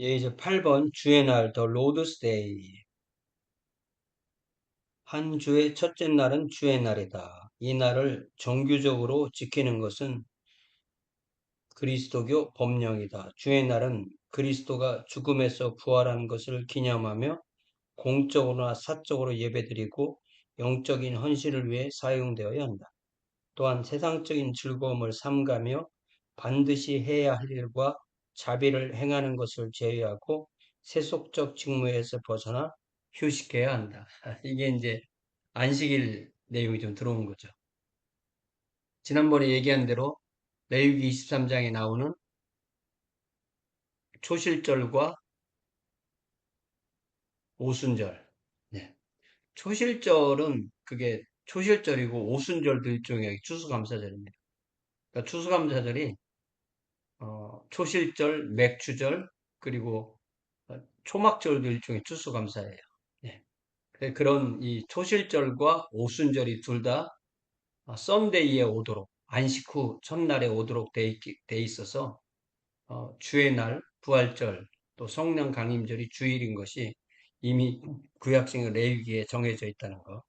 예, 이제 8번 주의 날, 더 로드스 데이. 한 주의 첫째 날은 주의 날이다. 이 날을 정규적으로 지키는 것은 그리스도교 법령이다. 주의 날은 그리스도가 죽음에서 부활한 것을 기념하며 공적으로나 사적으로 예배드리고 영적인 헌신을 위해 사용되어야 한다. 또한 세상적인 즐거움을 삼가며 반드시 해야 할 일과 자비를 행하는 것을 제외하고 세속적 직무에서 벗어나 휴식해야 한다. 이게 이제 안식일 내용이 좀 들어온 거죠. 지난번에 얘기한 대로 레위기 23장에 나오는 초실절과 오순절. 네. 초실절은 그게 초실절이고 오순절도 일종의 추수감사절입니다. 그러니까 추수감사절이 초실절, 맥추절, 그리고 초막절도 일종의 추수감사예요. 예. 그런 이 초실절과 오순절이 둘 다 썬데이에 오도록, 안식 후 첫날에 오도록 돼 있어서 주의 날, 부활절, 또 성령 강림절이 주일인 것이 이미 구약성 레위기에 정해져 있다는 거.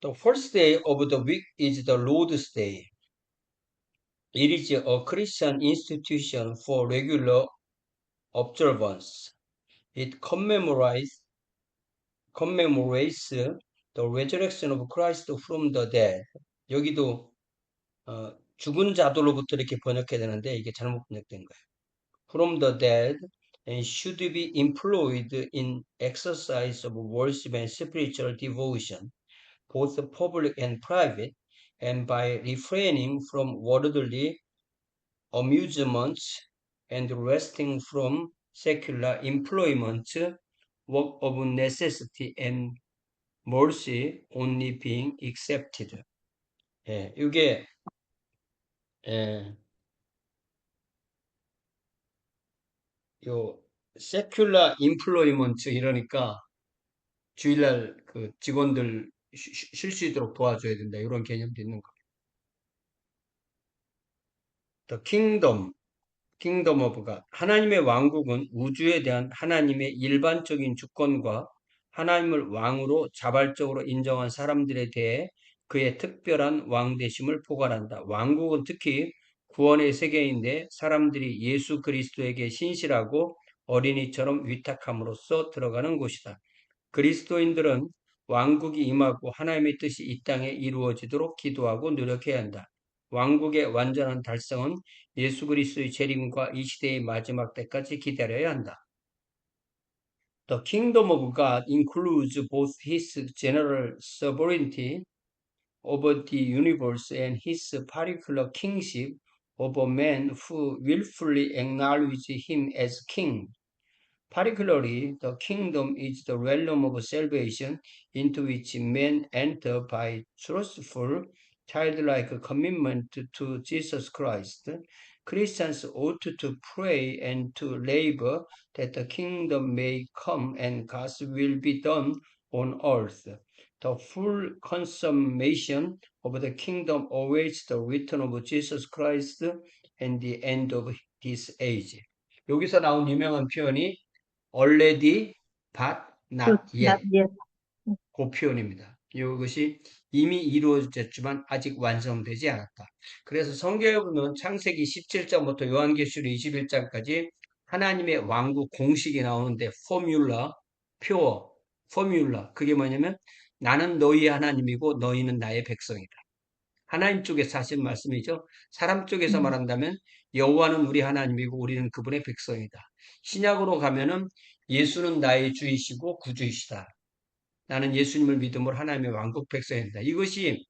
The first day of the week is the Lord's Day. It is a Christian institution for regular observance. It commemorates the resurrection of Christ from the dead. 여기도 죽은 자들로부터 이렇게 번역해야 되는데 이게 잘못 번역된 거예요. From the dead and should be employed in exercise of worship and spiritual devotion, both public and private, and by refraining from worldly amusements and resting from secular employment, work of necessity and mercy only being accepted. 예, 이게 예, 요 secular employment 이러니까 주일날 그 직원들 쉴 수 있도록 도와줘야 된다 이런 개념도 있는 거. The Kingdom of God. 하나님의 왕국은 우주에 대한 하나님의 일반적인 주권과 하나님을 왕으로 자발적으로 인정한 사람들에 대해 그의 특별한 왕되심을 포괄한다. 왕국은 특히 구원의 세계인데 사람들이 예수 그리스도에게 신실하고 어린이처럼 위탁함으로써 들어가는 곳이다. 그리스도인들은 왕국이 임하고 하나님의 뜻이 이 땅에 이루어지도록 기도하고 노력해야 한다. 왕국의 완전한 달성은 예수 그리스도의 재림과 이 시대의 마지막 때까지 기다려야 한다. The kingdom of God includes both his general sovereignty over the universe and his particular kingship over men who willfully acknowledge him as king. Particularly, the kingdom is the realm of salvation into which men enter by trustful, childlike commitment to Jesus Christ. Christians ought to pray and to labor that the kingdom may come and God's will be done on earth. The full consummation of the kingdom awaits the return of Jesus Christ and the end of this age. 여기서 나온 유명한 표현이 already but not But not yet. yet. 그 표현입니다. 이것이 이미 이루어졌지만 아직 완성되지 않았다. 그래서 성경에 보면 창세기 17장부터 요한계시록 21장까지 하나님의 왕국 공식이 나오는데 포뮬라. 그게 뭐냐면 나는 너희의 하나님이고 너희는 나의 백성이다. 하나님 쪽에서 하신 말씀이죠. 사람 쪽에서 말한다면 여호와는 우리 하나님이고 우리는 그분의 백성이다. 신약으로 가면은 예수는 나의 주이시고 구주이시다. 나는 예수님을 믿음으로 하나님의 왕국 백성이다. 이것이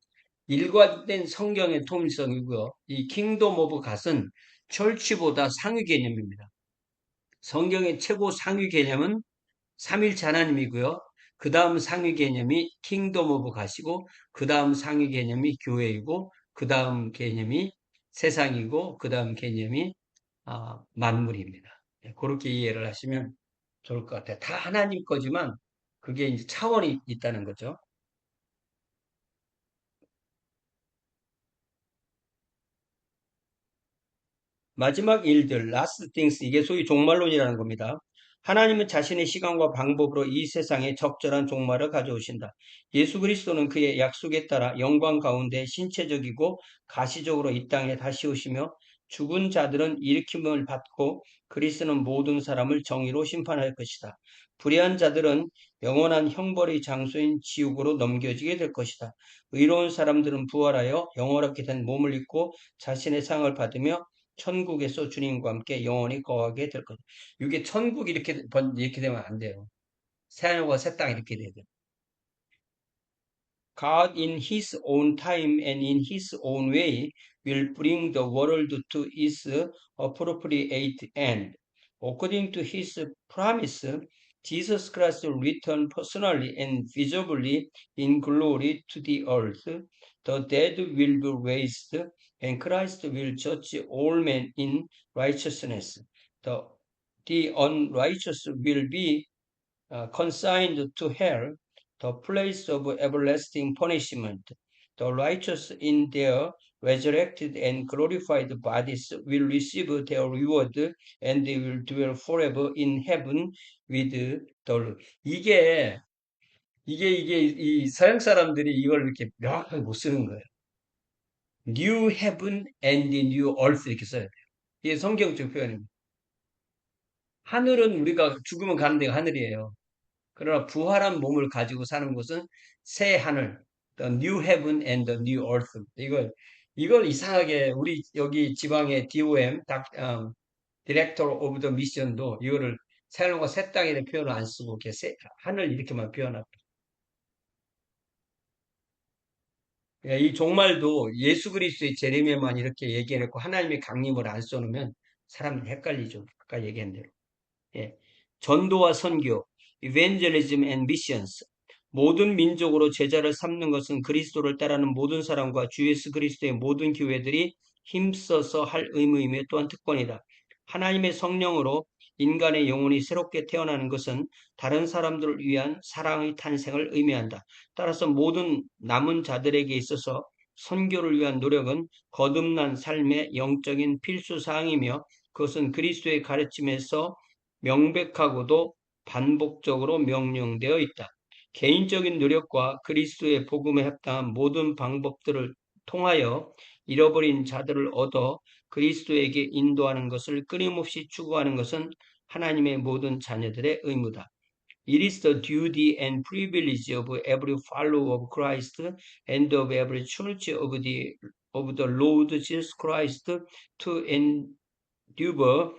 일관된 성경의 통일성이고요. 이 킹덤 오브 갓은 철치보다 상위 개념입니다. 성경의 최고 상위 개념은 삼일체 하나님이고요. 그 다음 상위 개념이 킹덤 오브 갓이고 그 다음 상위 개념이 교회이고 그 다음 개념이 세상이고 그 다음 개념이 만물입니다. 그렇게 이해를 하시면 좋을 것 같아요. 다 하나님 거지만 그게 이제 차원이 있다는 거죠. 마지막 일들, last things, 이게 소위 종말론이라는 겁니다. 하나님은 자신의 시간과 방법으로 이 세상에 적절한 종말을 가져오신다. 예수 그리스도는 그의 약속에 따라 영광 가운데 신체적이고 가시적으로 이 땅에 다시 오시며 죽은 자들은 일으킴을 받고 그리스도는 모든 사람을 정의로 심판할 것이다. 불의한 자들은 영원한 형벌의 장소인 지옥으로 넘겨지게 될 것이다. 의로운 사람들은 부활하여 영원하게 된 몸을 입고 자신의 상을 받으며 천국에서 주님과 함께 영원히 거하게 될 것. 이게 천국 이렇게 되면 안 돼요. 새하늘과 새 땅 이렇게 돼야 돼요. God in His own time and in His own way will bring the world to its appropriate end. According to His promise, Jesus Christ will return personally and visibly in glory to the earth. The dead will be raised, and Christ will judge all men in righteousness. The, the unrighteous will be consigned to hell, the place of everlasting punishment. The righteous in their resurrected and glorified bodies will receive their reward and they will dwell forever in heaven with the Lord. 이 서양 사람들이 이걸 이렇게 명확하게 못 쓰는 거예요. New heaven and the new earth 이렇게 써야 돼요. 이게 성경적 표현입니다. 하늘은 우리가 죽으면 가는 데가 하늘이에요. 그러나 부활한 몸을 가지고 사는 곳은 새 하늘, the new heaven and the new earth. 이걸 이상하게 우리 여기 지방의 DOM, Director of the Mission도 이거를 새 하늘과 새 땅이라는 표현을 안 쓰고 이렇게 하늘 이렇게만 표현합니다. 예, 이 종말도 예수 그리스도의 재림에만 이렇게 얘기해놓고 하나님의 강림을 안 써놓으면 사람들이 헷갈리죠. 아까 얘기한 대로. 예. 전도와 선교, evangelism and missions. 모든 민족으로 제자를 삼는 것은 그리스도를 따르는 모든 사람과 주 예수 그리스도의 모든 교회들이 힘써서 할 의무이며 또한 특권이다. 하나님의 성령으로 인간의 영혼이 새롭게 태어나는 것은 다른 사람들을 위한 사랑의 탄생을 의미한다. 따라서 모든 남은 자들에게 있어서 선교를 위한 노력은 거듭난 삶의 영적인 필수 사항이며 그것은 그리스도의 가르침에서 명백하고도 반복적으로 명령되어 있다. 개인적인 노력과 그리스도의 복음에 합당한 모든 방법들을 통하여 잃어버린 자들을 얻어 그리스도에게 인도하는 것을 끊임없이 추구하는 것은 하나님의 모든 자녀들의 의무다. It is the duty and privilege of every follower of Christ and of every church of the Lord Jesus Christ to endeavor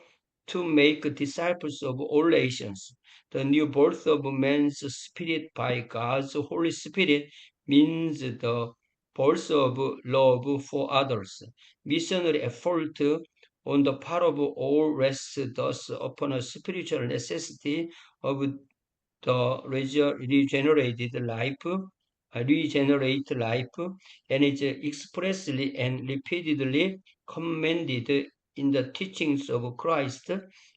to make disciples of all nations. The new birth of man's spirit by God's Holy Spirit means the birth of love for others. Missionary effort on the part of all rests thus upon a spiritual necessity of the regenerate life, and is expressly and repeatedly commended in the teachings of Christ.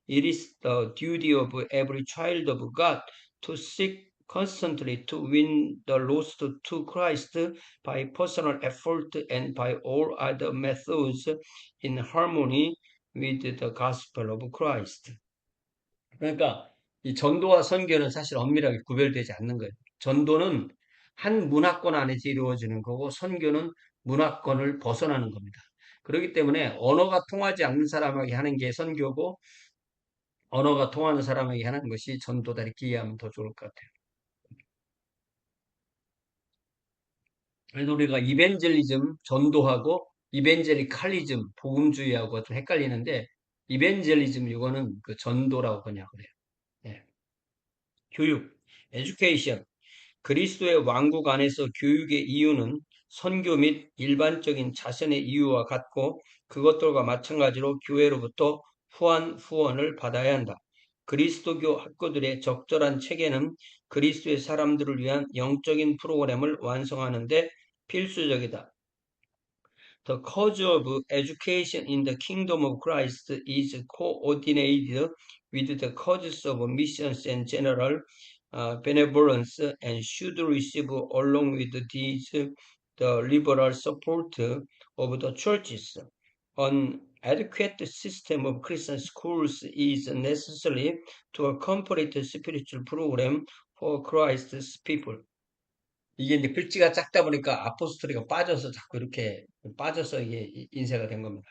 It is the duty of every child of God to seek constantly to win the lost to Christ by personal effort and by all other methods in harmony with the gospel of Christ. 그러니까 이 전도와 선교는 사실 엄밀하게 구별되지 않는 거예요. 전도는 한 문화권 안에서 이루어지는 거고 선교는 문화권을 벗어나는 겁니다. 그렇기 때문에 언어가 통하지 않는 사람에게 하는 게 선교고 언어가 통하는 사람에게 하는 것이 전도다 이렇게 이해하면 더 좋을 것 같아요. 그래서 우리가 이벤젤리즘 전도하고 이벤젤리칼리즘 복음주의하고 좀 헷갈리는데 이벤젤리즘 이거는 그 전도라고 그냥 그래요. 네. 교육, education. 그리스도의 왕국 안에서 교육의 이유는 선교 및 일반적인 자선의 이유와 같고 그것들과 마찬가지로 교회로부터 후원을 받아야 한다. 그리스도교 학교들의 적절한 체계는 그리스도의 사람들을 위한 영적인 프로그램을 완성하는 데 필수적이다. The cause of education in the kingdom of Christ is coordinated with the causes of missions and general benevolence and should receive along with these the liberal support of the churches. An adequate system of Christian schools is necessary to a complete spiritual program for Christ's people. 이게 이제 글씨가 작다 보니까 아포스토리가 빠져서 자꾸 이렇게 빠져서 이게 인쇄가 된 겁니다.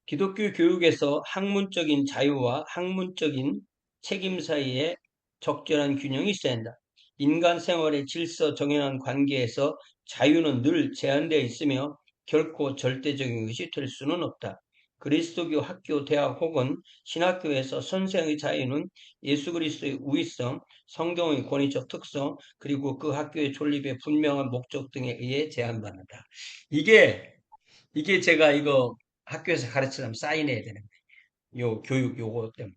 기독교 교육에서 학문적인 자유와 학문적인 책임 사이에 적절한 균형이 있어야 한다. 인간 생활의 질서 정연한 관계에서 자유는 늘 제한되어 있으며 결코 절대적인 것이 될 수는 없다. 그리스도교 학교, 대학 혹은 신학교에서 선생의 자유는 예수 그리스도의 우위성, 성경의 권위적 특성, 그리고 그 학교의 존립의 분명한 목적 등에 의해 제한받는다. 이게 제가 이거 학교에서 가르치려면 사인해야 되는 거예요. 요 교육 요거 때문에.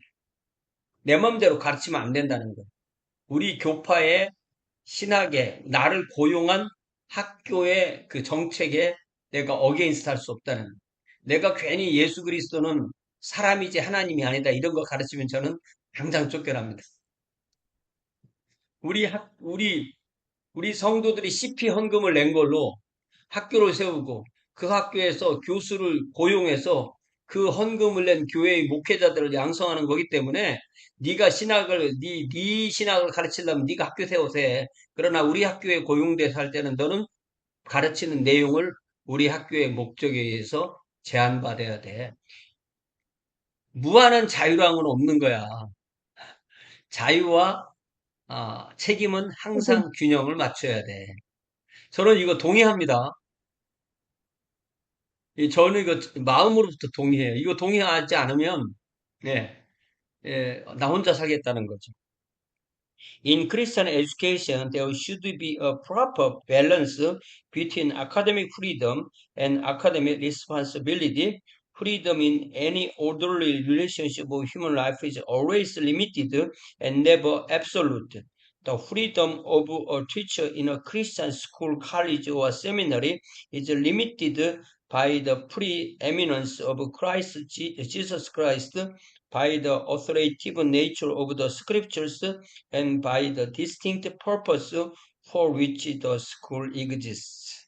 내 맘대로 가르치면 안 된다는 거예요. 우리 교파의 신학에 나를 고용한 학교의 그 정책에 내가 어게인스트 할 수 없다는 거예요. 내가 괜히 예수 그리스도는 사람이지 하나님이 아니다 이런 거 가르치면 저는 당장 쫓겨납니다. 우리 성도들이 CP 헌금을 낸 걸로 학교를 세우고 그 학교에서 교수를 고용해서 그 헌금을 낸 교회의 목회자들을 양성하는 거기 때문에 네가 신학을 네 신학을 가르치려면 네가 학교 세워서 해. 그러나 우리 학교에 고용돼서 할 때는 너는 가르치는 내용을 우리 학교의 목적에 의해서 제한받아야 돼. 무한한 자유랑은 없는 거야. 자유와 책임은 항상 균형을 맞춰야 돼. 저는 이거 동의합니다. 저는 이거 마음으로부터 동의해요. 이거 동의하지 않으면, 네, 나 혼자 살겠다는 거죠. In Christian education, there should be a proper balance between academic freedom and academic responsibility. Freedom in any orderly relationship of human life is always limited and never absolute. The freedom of a teacher in a Christian school, college, or seminary is limited by the preeminence of Christ, Jesus Christ, by the authoritative nature of the scriptures, and by the distinct purpose for which the school exists.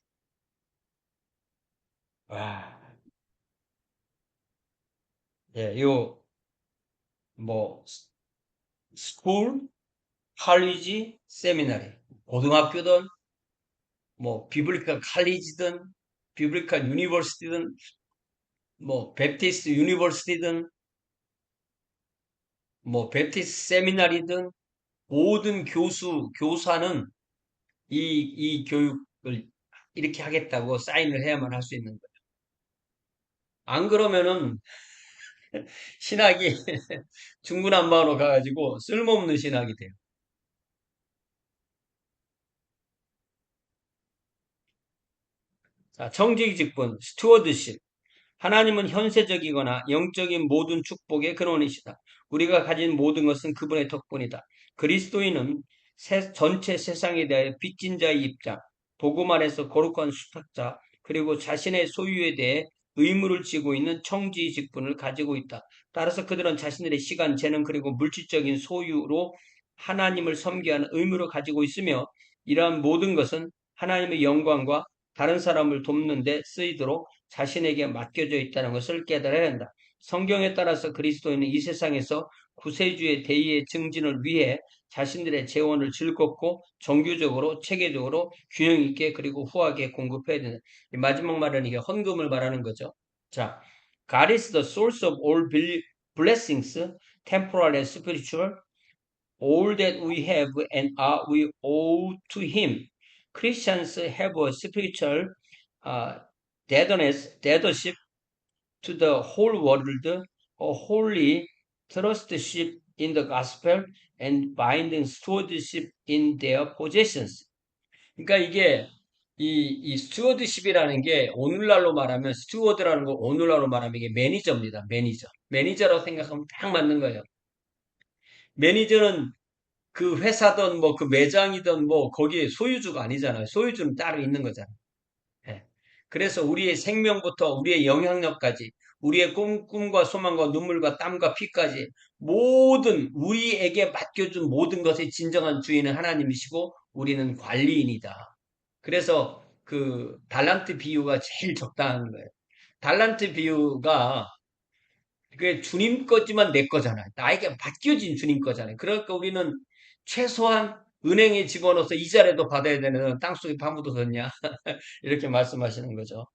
와, 예, 뭐, 스쿨, 칼리지, 세미나리, 고등학교든, 비블리컬 칼리지든, 비블리컬 유니버시티든, 베프티스트 유니버시티든, 베프티스트 세미나리든, 모든 교사는 이 교육을 이렇게 하겠다고 사인을 해야만 할 수 있는 거예요. 안 그러면은 신학이 중구난방으로 가가지고 쓸모없는 신학이 돼요. 자, 청지기 직분, 스튜어드십. 하나님은 현세적이거나 영적인 모든 축복의 근원이시다. 우리가 가진 모든 것은 그분의 덕분이다. 그리스도인은 전체 세상에 대해 빚진 자의 입장, 복음 안에서 거룩한 수탁자, 그리고 자신의 소유에 대해 의무를 지고 있는 청지의 직분을 가지고 있다. 따라서 그들은 자신들의 시간, 재능, 그리고 물질적인 소유로 하나님을 섬기는 하는 의무를 가지고 있으며 이러한 모든 것은 하나님의 영광과 다른 사람을 돕는 데 쓰이도록 자신에게 맡겨져 있다는 것을 깨달아야 한다. 성경에 따라서 그리스도인은 이 세상에서 구세주의 대의의 증진을 위해 자신들의 재원을 즐겁고 정규적으로 체계적으로 균형 있게 그리고 후하게 공급해야 된다. 마지막 말은 이게 헌금을 말하는 거죠. 자, God is the source of all blessings, temporal and spiritual. All that we have and are we owe to Him. Christians have a spiritual uh, deadership to the whole world, a holy trustship in the gospel, and binding stewardship in their possessions. 그러니까 이게 이 스튜어드십이라는 게 오늘날로 말하면 스튜어드라는 거 오늘날로 말하면 이게 매니저입니다. 매니저. 매니저라고 생각하면 딱 맞는 거예요. 매니저는 그 회사든 그 매장이든 거기에 소유주가 아니잖아요. 소유주는 따로 있는 거잖아요. 예. 그래서 우리의 생명부터 우리의 영향력까지 우리의 꿈과 소망과 눈물과 땀과 피까지 모든 우리에게 맡겨준 모든 것의 진정한 주인은 하나님이시고 우리는 관리인이다. 그래서 그 달란트 비유가 제일 적당한 거예요. 달란트 비유가 그게 주님 거지만 내 거잖아요. 나에게 맡겨진 주님 거잖아요. 그러니까 우리는 최소한 은행에 집어넣어서 이자라도 받아야 되는 땅속에 파묻어뒀냐? 이렇게 말씀하시는 거죠.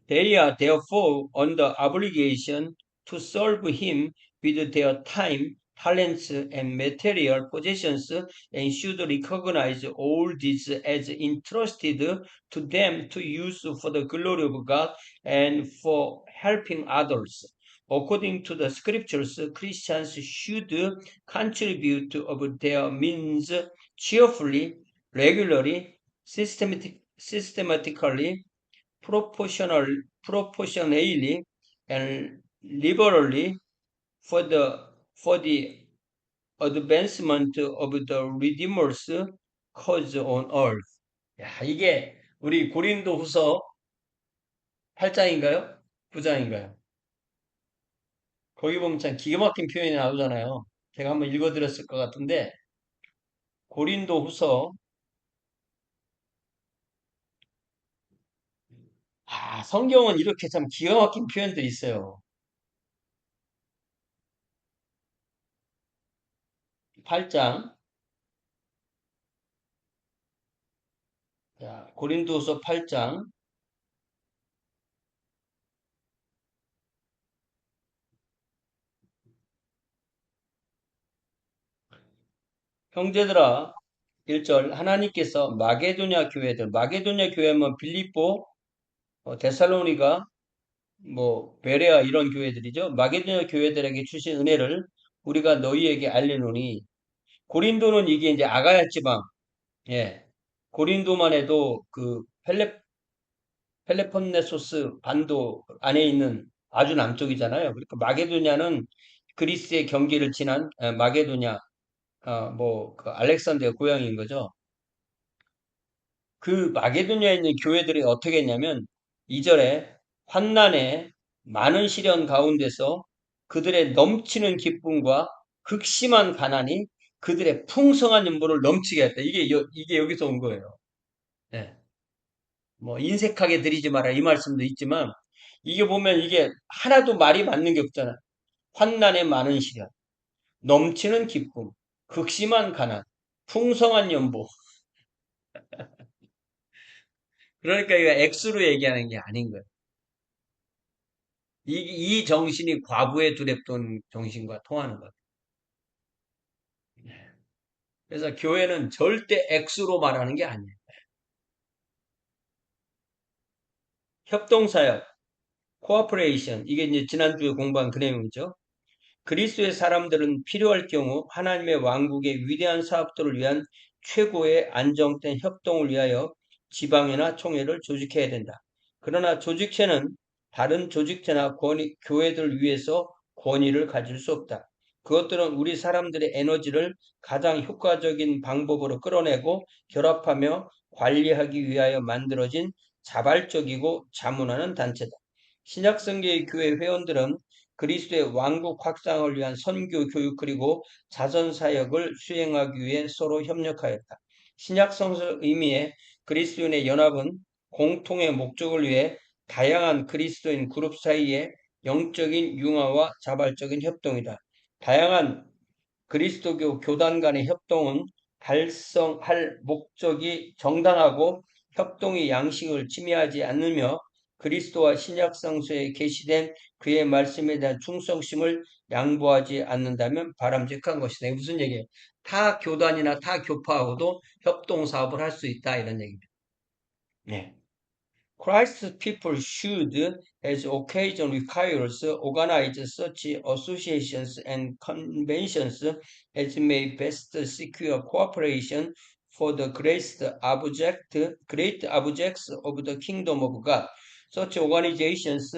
They are therefore under obligation to serve him with their time, talents, and material possessions, and should recognize all this as entrusted to them to use for the glory of God and for helping others. According to the scriptures, Christians should contribute of their means cheerfully, regularly, systematically, proportional, proportionally and liberally for the advancement of the Redeemer's cause on earth. 야, 이게 우리 고린도후서 8장인가요? 9장인가요? 거기 보면 참 기가 막힌 표현이 나오잖아요. 제가 한번 읽어드렸을 것 같은데 고린도후서 성경은 이렇게 참 기가 막힌 표현들이 있어요. 8장 고린도후서 8장 형제들아 1절 하나님께서 마게도냐 교회면 빌립보, 데살로니가, 베레아 이런 교회들이죠. 마게도냐 교회들에게 주신 은혜를 우리가 너희에게 알리노니 고린도는 이게 이제 아가야 지방, 예. 고린도만 해도 그 펠레폰네소스 반도 안에 있는 아주 남쪽이잖아요. 그러니까 마게도냐는 그리스의 경계를 지난 마게도냐, 그 알렉산드의 고향인 거죠. 그 마게도냐에 있는 교회들이 어떻게 했냐면 2절에 환난에 많은 시련 가운데서 그들의 넘치는 기쁨과 극심한 가난이 그들의 풍성한 연보를 넘치게 했다. 이게 여기서 온 거예요. 네. 인색하게 드리지 마라 이 말씀도 있지만 이게 보면 이게 하나도 말이 맞는 게 없잖아. 환난에 많은 시련, 넘치는 기쁨, 극심한 가난, 풍성한 연보. 그러니까 이거 액수로 얘기하는 게 아닌 거예요. 이 정신이 과부의 두렵던 정신과 통하는 것. 그래서 교회는 절대 액수로 말하는 게 아니에요. 협동사역, 코어퍼레이션, 이게 이제 지난주에 공부한 그 내용이죠. 그리스도의 사람들은 필요할 경우 하나님의 왕국의 위대한 사업들을 위한 최고의 안정된 협동을 위하여 지방이나 총회를 조직해야 된다. 그러나 조직체는 다른 조직체나 교회들을 위해서 권위를 가질 수 없다. 그것들은 우리 사람들의 에너지를 가장 효과적인 방법으로 끌어내고 결합하며 관리하기 위하여 만들어진 자발적이고 자문하는 단체다. 신약성계의 교회 회원들은 그리스도의 왕국 확장을 위한 선교 교육 그리고 자선 사역을 수행하기 위해 서로 협력하였다. 신약 성서 의미의 그리스도인의 연합은 공통의 목적을 위해 다양한 그리스도인 그룹 사이의 영적인 융화와 자발적인 협동이다. 다양한 그리스도교 교단 간의 협동은 달성할 목적이 정당하고 협동의 양식을 침해하지 않으며 그리스도와 신약 성서에 게시된 그의 말씀에 대한 충성심을 양보하지 않는다면 바람직한 것이다. 무슨 얘기예요? 타 교단이나 타 교파하고도 협동 사업을 할 수 있다 이런 얘기입니다. 네. Christ's people should, as occasion requires, organize such associations and conventions as may best secure cooperation for the great objects of the kingdom of God. Such organizations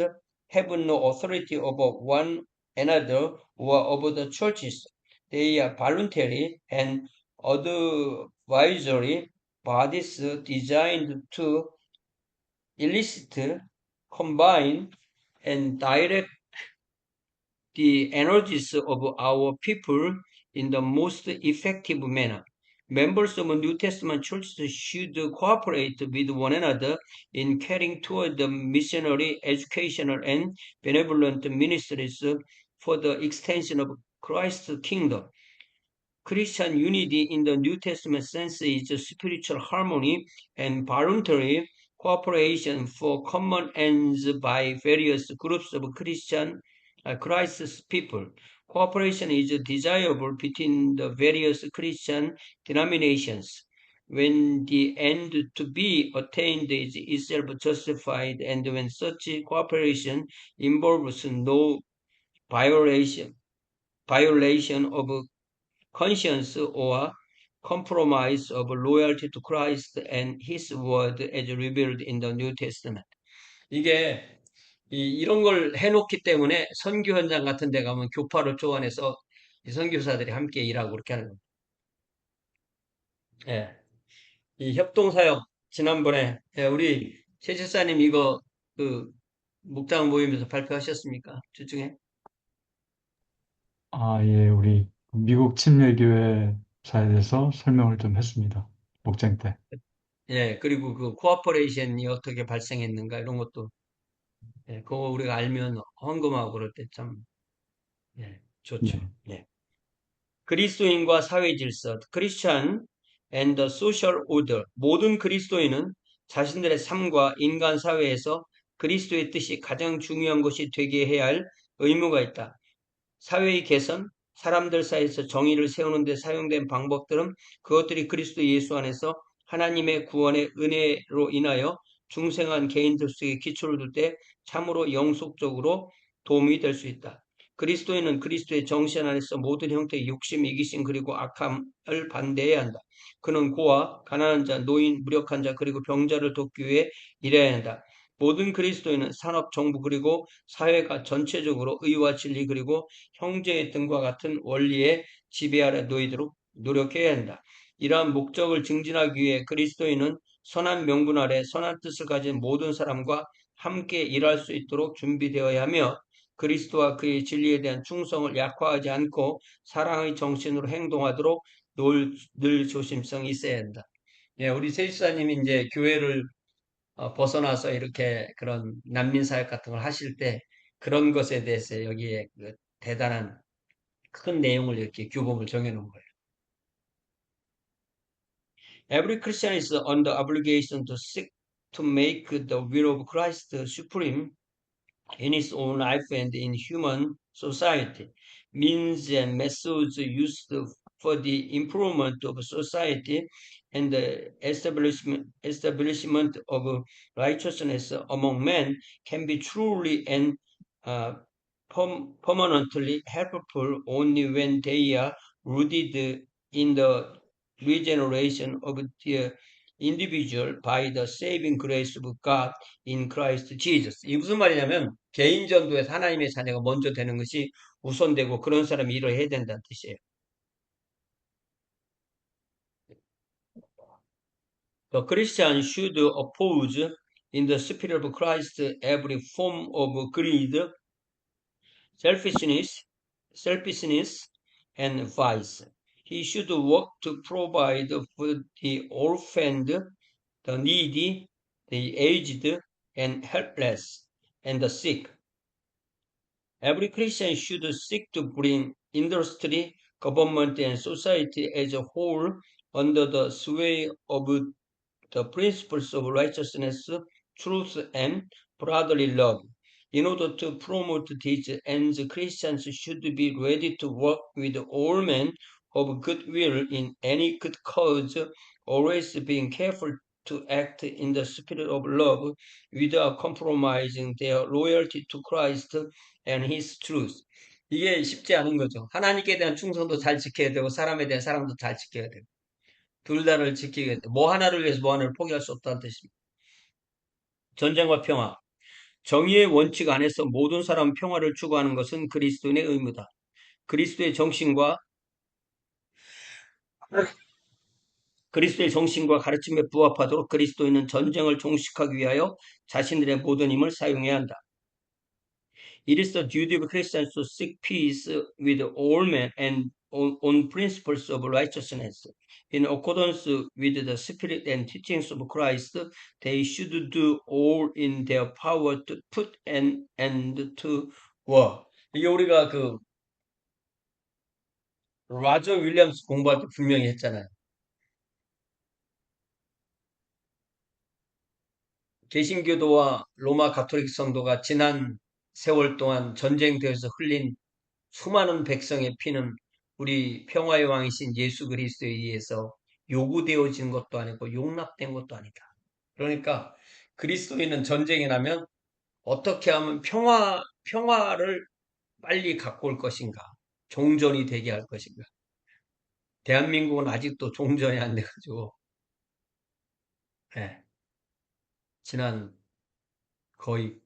have no authority over one another or over the churches. They are voluntary and advisory bodies designed to elicit, combine, and direct the energies of our people in the most effective manner. Members of New Testament churches should cooperate with one another in carrying toward the missionary, educational, and benevolent ministries for the extension of Christ's kingdom. Christian unity in the New Testament sense is spiritual harmony and voluntary cooperation for common ends by various groups of Christ's people. Cooperation is desirable between the various Christian denominations when the end to be attained is itself justified and when such cooperation involves no violation of conscience or compromise of loyalty to Christ and His word as revealed in the New Testament. 이게 이런 걸 해놓기 때문에 선교 현장 같은 데 가면 교파로 조안해서 이 선교사들이 함께 일하고 그렇게 하는 겁니다. 예. 이 협동사역 지난번에 우리 최 집사님 이거 그 목장 모임에서 발표하셨습니까? 주중에? 예, 우리 미국 침례교회사에 대해서 설명을 좀 했습니다. 목장 때. 예, 그리고 그 코어퍼레이션이 어떻게 발생했는가 이런 것도 그거 우리가 알면 헌금하고 그럴 때 참 좋죠. 예. 예. 그리스도인과 사회 질서, Christian and the social order. 모든 그리스도인은 자신들의 삶과 인간 사회에서 그리스도의 뜻이 가장 중요한 것이 되게 해야 할 의무가 있다. 사회의 개선, 사람들 사이에서 정의를 세우는 데 사용된 방법들은 그것들이 그리스도 예수 안에서 하나님의 구원의 은혜로 인하여 중생한 개인들 속에 기초를 둘 때 참으로 영속적으로 도움이 될 수 있다. 그리스도인은 그리스도의 정신 안에서 모든 형태의 욕심, 이기심 그리고 악함을 반대해야 한다. 그는 고아, 가난한 자, 노인, 무력한 자 그리고 병자를 돕기 위해 일해야 한다. 모든 그리스도인은 산업, 정부 그리고 사회가 전체적으로 의와 진리 그리고 형제 등과 같은 원리에 지배 아래 놓이도록 노력해야 한다. 이러한 목적을 증진하기 위해 그리스도인은 선한 명분 아래 선한 뜻을 가진 모든 사람과 함께 일할 수 있도록 준비되어야 하며 그리스도와 그의 진리에 대한 충성을 약화하지 않고 사랑의 정신으로 행동하도록 늘 조심성이 있어야 한다. 예, 우리 세주사님이 이제 교회를 벗어나서 이렇게 그런 난민 사역 같은 걸 하실 때 그런 것에 대해서 여기에 그 대단한 큰 내용을 이렇게 규범을 정해놓은 거예요. Every Christian is under obligation to seek to make the will of Christ supreme in his own life and in human society. Means and methods used for the improvement of society and the establishment of righteousness among men can be truly and uh, permanently helpful only when they are rooted in the regeneration of the individual by the saving grace of God in Christ Jesus. 이게 무슨 말이냐면 개인 전도에서 하나님의 자녀가 먼저 되는 것이 우선되고 그런 사람이 일을 해야 된다는 뜻이에요. The Christian should oppose in the spirit of Christ every form of greed, selfishness, and vice. He should work to provide for the orphaned, the needy, the aged, and helpless, and the sick. Every Christian should seek to bring industry, government, and society as a whole under the sway of the principles of righteousness, truth, and brotherly love. In order to promote these ends, Christians should be ready to work with all men of good will in any good cause, always being careful to act in the spirit of love without compromising their loyalty to Christ and His truth. 이게 쉽지 않은 거죠. 하나님께 대한 충성도 잘 지켜야 되고 사람에 대한 사랑도 잘 지켜야 되고 둘 다를 지키게 돼. 뭐 하나를 위해서 뭐 하나를 포기할 수 없다는 뜻입니다. 전쟁과 평화. 정의의 원칙 안에서 모든 사람 평화를 추구하는 것은 그리스도인의 의무다. 그리스도의 정신과 가르침에 부합하도록 그리스도인은 전쟁을 종식하기 위하여 자신들의 모든 힘을 사용해야 한다. It is the duty of Christians to seek peace with all men and on principles of righteousness. In accordance with the spirit and teachings of Christ, they should do all in their power to put an end to war. 이게 우리가 그 라저 윌리엄스 공부할 때 분명히 했잖아요. 개신교도와 로마 가톨릭 성도가 지난 세월 동안 전쟁터에서 흘린 수많은 백성의 피는 우리 평화의 왕이신 예수 그리스도에 의해서 요구되어진 것도 아니고 용납된 것도 아니다. 그러니까 그리스도인은 전쟁이 나면 어떻게 하면 평화를 빨리 갖고 올 것인가? 종전이 되게 할 것인가? 대한민국은 아직도 종전이 안 돼가지고, 예, 지난 거의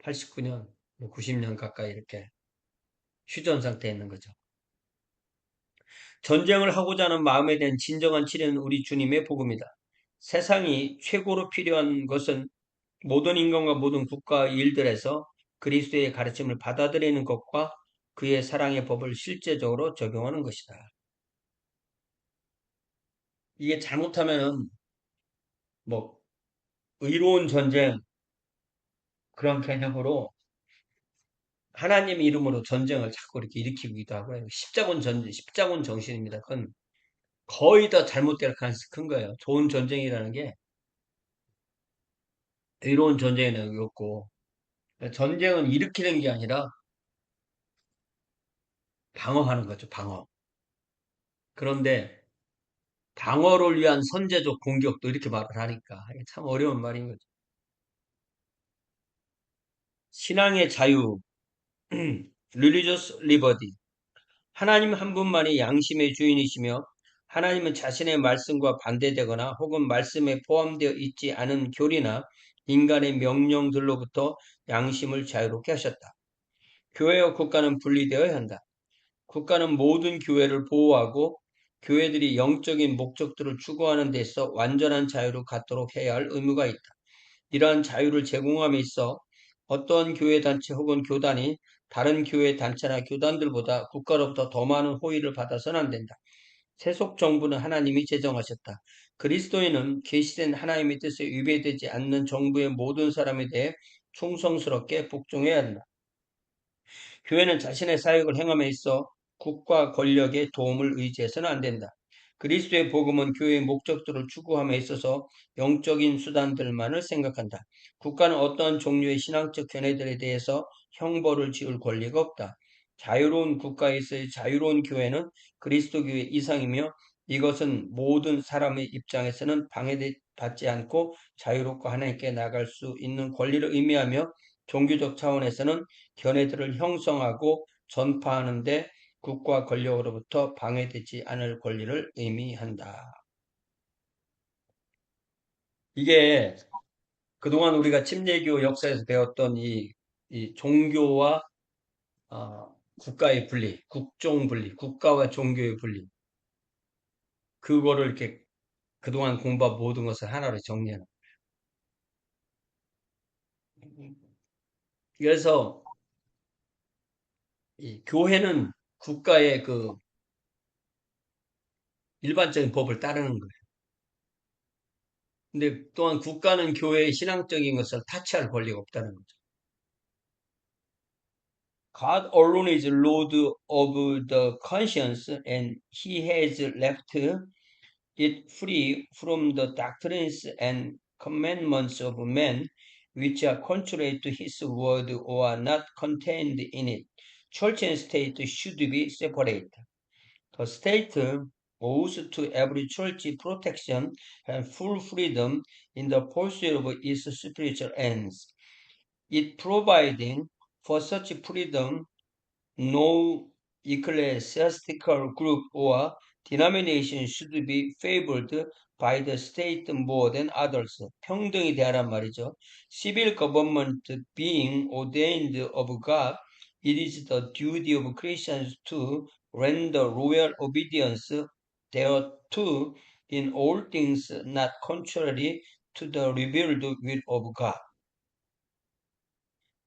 89년, 90년 가까이 이렇게 휴전 상태에 있는 거죠. 전쟁을 하고자 하는 마음에 대한 진정한 치료는 우리 주님의 복음이다. 세상이 최고로 필요한 것은 모든 인간과 모든 국가 일들에서 그리스도의 가르침을 받아들이는 것과 그의 사랑의 법을 실제적으로 적용하는 것이다. 이게 잘못하면은 뭐 의로운 전쟁 그런 개념으로 하나님 이름으로 전쟁을 자꾸 이렇게 일으키기도 하고요. 십자군 전쟁, 십자군 정신입니다. 그건 거의 다 잘못될 가능성이 큰 거예요. 좋은 전쟁이라는 게 의로운 전쟁이 없고 전쟁은 일으키는 게 아니라 방어하는 거죠. 방어. 그런데 방어를 위한 선제적 공격도 이렇게 말을 하니까 이게 참 어려운 말인 거죠. 신앙의 자유, religious liberty. 하나님 한 분만이 양심의 주인이시며 하나님은 자신의 말씀과 반대되거나 혹은 말씀에 포함되어 있지 않은 교리나 인간의 명령들로부터 양심을 자유롭게 하셨다. 교회와 국가는 분리되어야 한다. 국가는 모든 교회를 보호하고 교회들이 영적인 목적들을 추구하는 데서 완전한 자유를 갖도록 해야 할 의무가 있다. 이러한 자유를 제공함에 있어 어떤 교회 단체 혹은 교단이 다른 교회 단체나 교단들보다 국가로부터 더 많은 호의를 받아서는 안 된다. 세속 정부는 하나님이 제정하셨다. 그리스도인은 계시된 하나님의 뜻에 위배되지 않는 정부의 모든 사람에 대해 충성스럽게 복종해야 한다. 교회는 자신의 사역을 행함에 있어 국가 권력의 도움을 의지해서는 안 된다. 그리스도의 복음은 교회의 목적들을 추구함에 있어서 영적인 수단들만을 생각한다. 국가는 어떠한 종류의 신앙적 견해들에 대해서 형벌을 지을 권리가 없다. 자유로운 국가에서의 자유로운 교회는 그리스도교회 이상이며 이것은 모든 사람의 입장에서는 방해받지 않고 자유롭고 하나님께 나갈 수 있는 권리를 의미하며 종교적 차원에서는 견해들을 형성하고 전파하는데 국가 권력으로부터 방해되지 않을 권리를 의미한다. 이게 그동안 우리가 침례교 역사에서 배웠던 이 종교와 국가의 분리, 국종 분리, 국가와 종교의 분리, 그거를 이렇게 그동안 공부한 모든 것을 하나로 정리하는. 그래서 이 교회는 국가의 그 일반적인 법을 따르는 거예요. 근데 또한 국가는 교회의 신앙적인 것을 타치할 권리가 없다는 거죠. God alone is Lord of the conscience, and He has left it free from the doctrines and commandments of men, which are contrary to His word or are not contained in it. Church and state should be separate. The state owes to every church protection and full freedom in the pursuit of its spiritual ends. It providing for such freedom no ecclesiastical group or denomination should be favored by the state more than others. 평등이 대하란 말이죠. Civil government being ordained of God, it is the duty of Christians to render royal obedience thereto in all things not contrary to the revealed will of God.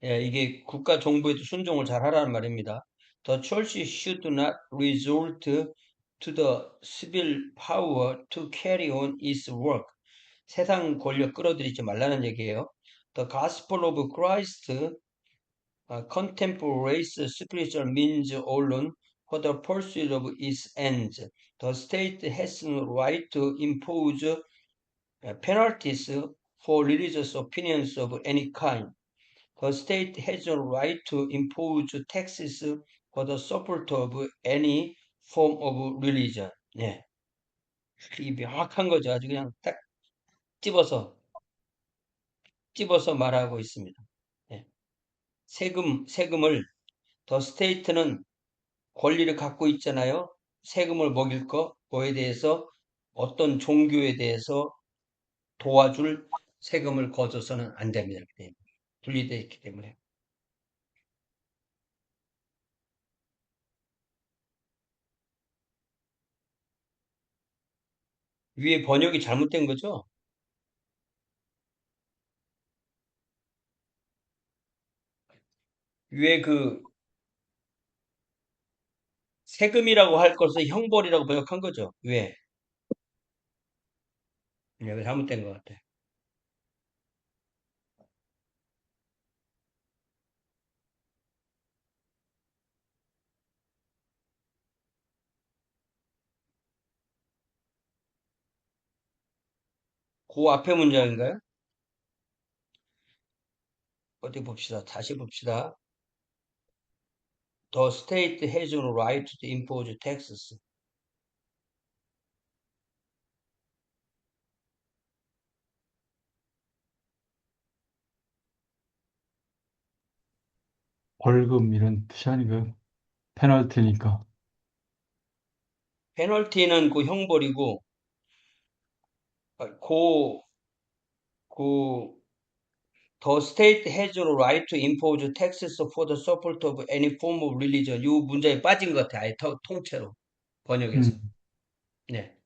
예, 이게 국가 정부에도 순종을 잘 하라는 말입니다. The church should not resort to the civil power to carry on its work. 세상 권력 끌어들이지 말라는 얘기예요. The gospel of Christ contemplates spiritual means alone for the pursuit of its ends. The state has no right to impose penalties for religious opinions of any kind. The state has a right to impose taxes for the support of any form of religion. 네. 이 명확한 거죠. 아주 그냥 딱 집어서, 집어서 말하고 있습니다. 네. 세금을, 더 스테이트는 권리를 갖고 있잖아요. 세금을 먹일 거에 대해서 어떤 종교에 대해서 도와줄 세금을 거둬서는 안 됩니다. 네. 분리되어 있기 때문에. 위에 번역이 잘못된 거죠? 위에 그 세금이라고 할 것을 형벌이라고 번역한 거죠. 왜? 이거 잘못된 것 같아. 그 앞에 문장인가요? 어디 봅시다. 다시 봅시다. The state has a right to impose taxes. 벌금 이런 뜻이 아니고 페널티니까. 페널티는 그 형벌이고, 그, 그, the state has a right to impose taxes for the support of any form of religion. 이 문장에 빠진 것 같아. 아예 통째로 번역해서. 음, 네.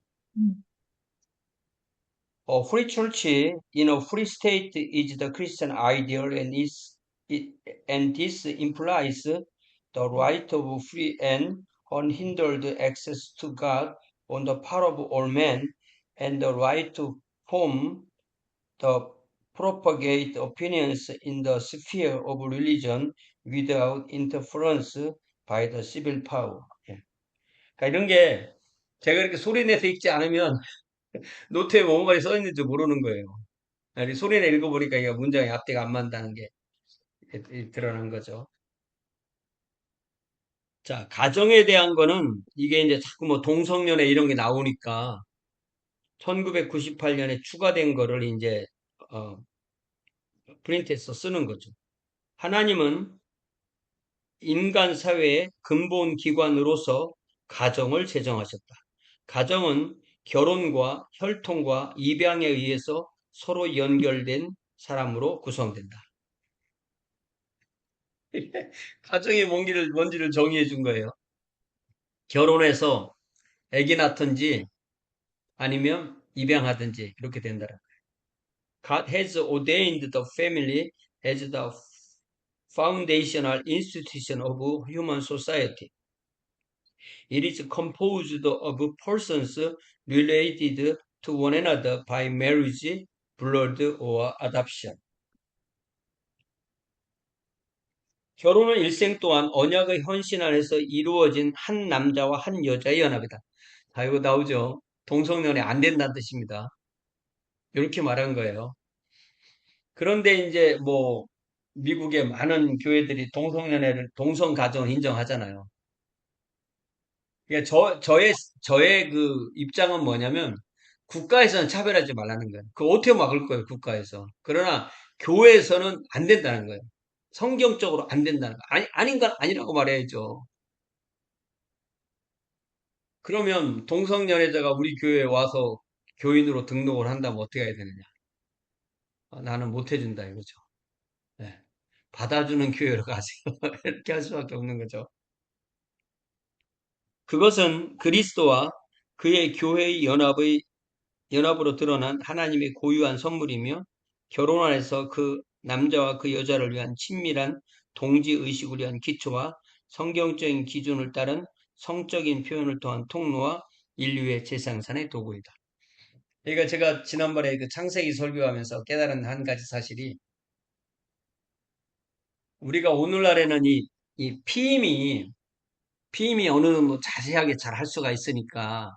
A free church in a free state is the Christian ideal, and this implies the right of free and unhindered access to God on the part of all men, and the right to form the propagate opinions in the sphere of religion without interference by the civil power. 예. 그러니까 이런 게 제가 이렇게 소리 내서 읽지 않으면 노트에 뭐가 써 있는지 모르는 거예요. 아니, 소리내 읽어보니까 이게 문장의 앞뒤가 안 맞다는 게 드러난 거죠. 자, 가정에 대한 거는 이게 이제 자꾸 뭐 동성연애 이런 게 나오니까 1998년에 추가된 거를 이제 어, 프린트해서 쓰는 거죠. 하나님은 인간 사회의 근본 기관으로서 가정을 제정하셨다. 가정은 결혼과 혈통과 입양에 의해서 서로 연결된 사람으로 구성된다. 가정이 뭔지를 정의해 준 거예요. 결혼해서 아기 낳든지 아니면 입양하든지 이렇게 된다. God has ordained the family as the foundational institution of human society. It is composed of persons related to one another by marriage, blood, or adoption. 결혼은 일생 동안 언약의 헌신 안에서 이루어진 한 남자와 한 여자의 연합이다. 다 이거 나오죠? 동성연애 안 된다는 뜻입니다. 이렇게 말한 거예요. 그런데 이제 뭐 미국의 많은 교회들이 동성연애를 동성가정을 인정하잖아요. 그러니까 저의 그 입장은 뭐냐면 국가에서는 차별하지 말라는 거예요. 그거 어떻게 막을 거예요, 국가에서. 그러나 교회에서는 안 된다는 거예요. 성경적으로 안 된다는 거. 아닌 건 아니라고 말해야죠. 그러면 동성연애자가 우리 교회에 와서 교인으로 등록을 한다면 어떻게 해야 되느냐? 나는 못 해준다 이거죠. 네. 받아주는 교회로 가세요. 이렇게 할 수밖에 없는 거죠. 그것은 그리스도와 그의 교회의 연합으로 드러난 하나님의 고유한 선물이며 결혼 안에서 그 남자와 그 여자를 위한 친밀한 동지 의식을 위한 기초와 성경적인 기준을 따른 성적인 표현을 통한 통로와 인류의 재생산의 도구이다. 그러니까 제가 지난번에 그 창세기 설교하면서 깨달은 한 가지 사실이 우리가 오늘날에는 이 피임이 어느 정도 자세하게 잘 할 수가 있으니까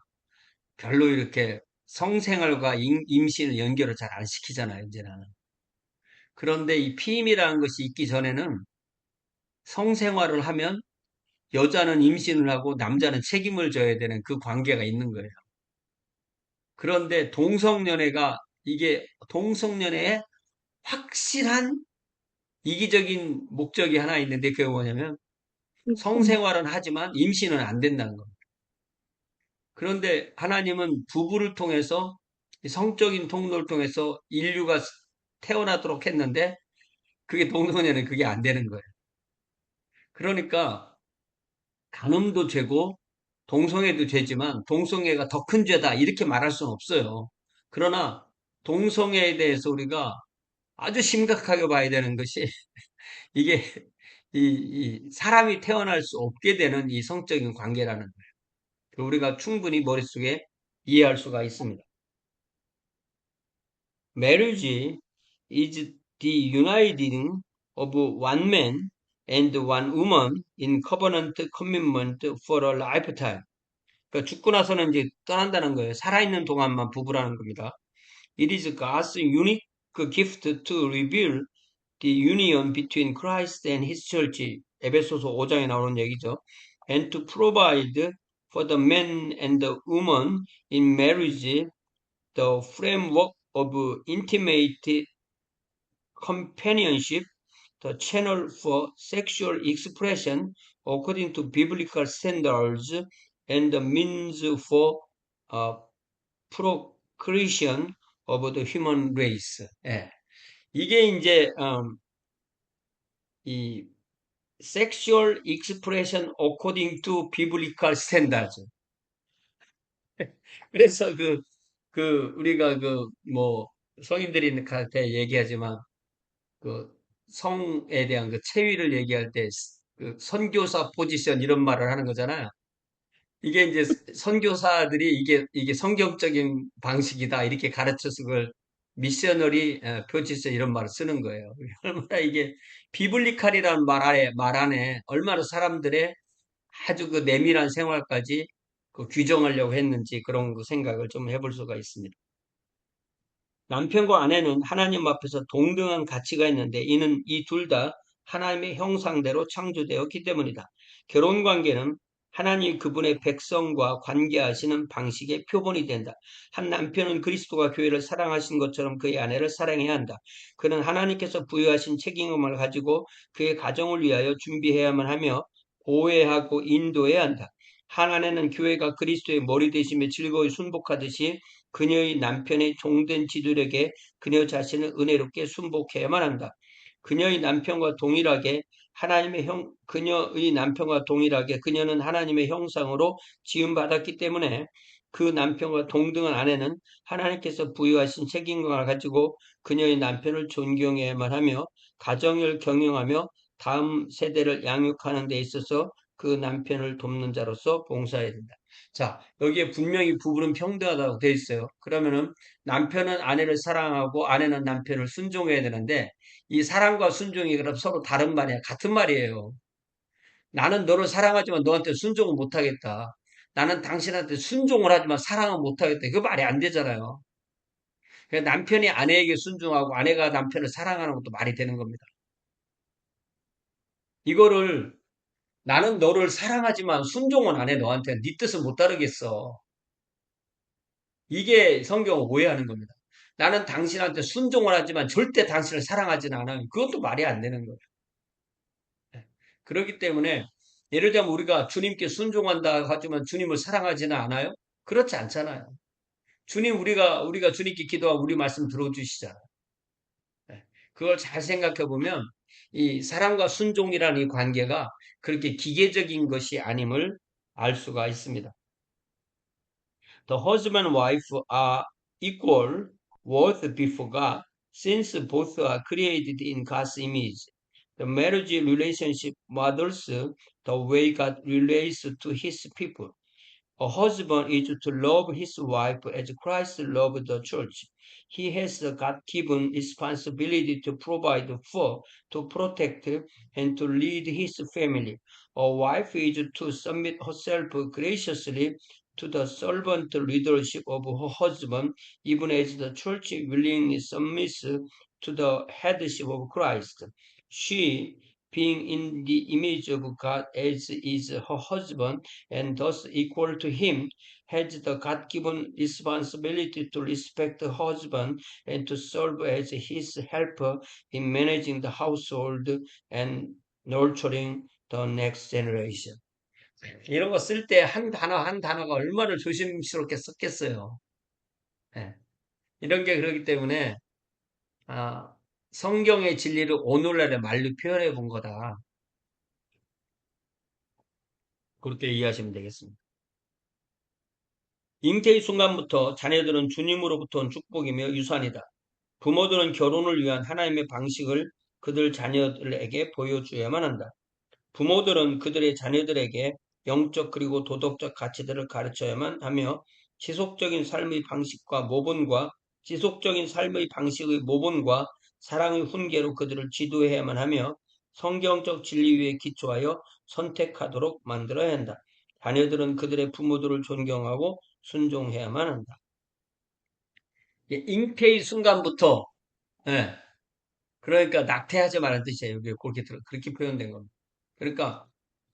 별로 이렇게 성생활과 임신을 연결을 잘 안 시키잖아요, 이제는. 그런데 이 피임이라는 것이 있기 전에는 성생활을 하면 여자는 임신을 하고 남자는 책임을 져야 되는 그 관계가 있는 거예요. 그런데 이게 동성연애의 확실한 이기적인 목적이 하나 있는데 그게 뭐냐면 성생활은 하지만 임신은 안 된다는 겁니다. 그런데 하나님은 부부를 통해서 성적인 통로를 통해서 인류가 태어나도록 했는데 그게 동성연애는 그게 안 되는 거예요. 그러니까 간음도 죄고 동성애도 죄지만 동성애가 더 큰 죄다 이렇게 말할 수는 없어요. 그러나 동성애에 대해서 우리가 아주 심각하게 봐야 되는 것이 이게 이 사람이 태어날 수 없게 되는 이 성적인 관계라는 거예요. 우리가 충분히 머릿속에 이해할 수가 있습니다. Marriage is the uniting of one man and one woman in covenant commitment for a lifetime. 그러니까 죽고 나서는 이제 떠난다는 거예요. 살아있는 동안만 부부라는 겁니다. It is God's unique gift to reveal the union between Christ and His church. 에베소서 5장에 나오는 얘기죠. And to provide for the man and the woman in marriage the framework of intimate companionship, the channel for sexual expression according to biblical standards, and the means for uh, procreation of the human race. 예. 이게 이제 이 sexual expression according to biblical standards. 그래서 우리가 뭐 성인들한테 얘기하지만 그 성에 대한 그 체위를 얘기할 때 그 선교사 포지션 이런 말을 하는 거잖아요. 이게 이제 선교사들이 이게 성경적인 방식이다 이렇게 가르쳐서 그걸 미셔너리 포지션 이런 말을 쓰는 거예요. 얼마나 이게 비블리칼이라는 말 안에 얼마나 사람들의 아주 그 내밀한 생활까지 그 규정하려고 했는지 그런 그 생각을 좀 해볼 수가 있습니다. 남편과 아내는 하나님 앞에서 동등한 가치가 있는데 이는 이 둘 다 하나님의 형상대로 창조되었기 때문이다. 결혼 관계는 하나님 그분의 백성과 관계하시는 방식의 표본이 된다. 한 남편은 그리스도가 교회를 사랑하신 것처럼 그의 아내를 사랑해야 한다. 그는 하나님께서 부여하신 책임을 가지고 그의 가정을 위하여 준비해야만 하며 보호하고 인도해야 한다. 한 아내는 교회가 그리스도의 머리 되심에 즐거이 순복하듯이 그녀의 남편의 종된 지도력에 그녀 자신을 은혜롭게 순복해야만 한다. 그녀의 남편과 동일하게 그녀는 하나님의 형상으로 지음받았기 때문에 그 남편과 동등한 아내는 하나님께서 부여하신 책임감을 가지고 그녀의 남편을 존경해야만 하며 가정을 경영하며 다음 세대를 양육하는 데 있어서 그 남편을 돕는 자로서 봉사해야 된다. 자, 여기에 분명히 부부는 평등하다고 되어 있어요. 그러면은 남편은 아내를 사랑하고 아내는 남편을 순종해야 되는데 이 사랑과 순종이 그럼 서로 다른 말이야. 같은 말이에요. 나는 너를 사랑하지만 너한테 순종을 못하겠다. 나는 당신한테 순종을 하지만 사랑은 못하겠다. 그 말이 안 되잖아요. 그러니까 남편이 아내에게 순종하고 아내가 남편을 사랑하는 것도 말이 되는 겁니다. 이거를 나는 너를 사랑하지만 순종은 안 해. 너한테 네 뜻을 못 따르겠어. 이게 성경을 오해하는 겁니다. 나는 당신한테 순종을 하지만 절대 당신을 사랑하지는 않아요. 그것도 말이 안 되는 거예요. 그렇기 때문에 예를 들면 우리가 주님께 순종한다 하지만 주님을 사랑하지는 않아요? 그렇지 않잖아요. 우리가 주님께 기도하고 우리 말씀 들어주시잖아요. 그걸 잘 생각해 보면 이 사랑과 순종이라는 이 관계가 그렇게 기계적인 것이 아님을 알 수가 있습니다. The husband and wife are equal worth before God, since both are created in God's image. The marriage relationship models the way God relates to his people. A husband is to love his wife as Christ loved the church. He has a God-given responsibility to provide for, to protect, and to lead his family. A wife is to submit herself graciously to the servant leadership of her husband, even as the church willingly submits to the headship of Christ. She, being in the image of God as is her husband, and thus equal to him, has the God-given responsibility to respect the husband and to serve as his helper in managing the household and nurturing the next generation. 이런 거 쓸 때 한 단어 한 단어가 얼마나 조심스럽게 썼겠어요. 예. 이런 게 그렇기 때문에 아, 성경의 진리를 오늘날의 말로 표현해 본 거다. 그렇게 이해하시면 되겠습니다. 잉태의 순간부터 자녀들은 주님으로부터 온 축복이며 유산이다. 부모들은 결혼을 위한 하나님의 방식을 그들 자녀들에게 보여줘야만 한다. 부모들은 그들의 자녀들에게 영적 그리고 도덕적 가치들을 가르쳐야만 하며 지속적인 삶의 방식의 모본과 사랑의 훈계로 그들을 지도해야만 하며 성경적 진리 위에 기초하여 선택하도록 만들어야 한다. 자녀들은 그들의 부모들을 존경하고 순종해야만 한다. 잉태의 순간부터, 예, 그러니까 낙태하지 말라는 뜻이에요. 여기 그렇게 표현된 겁니다. 그러니까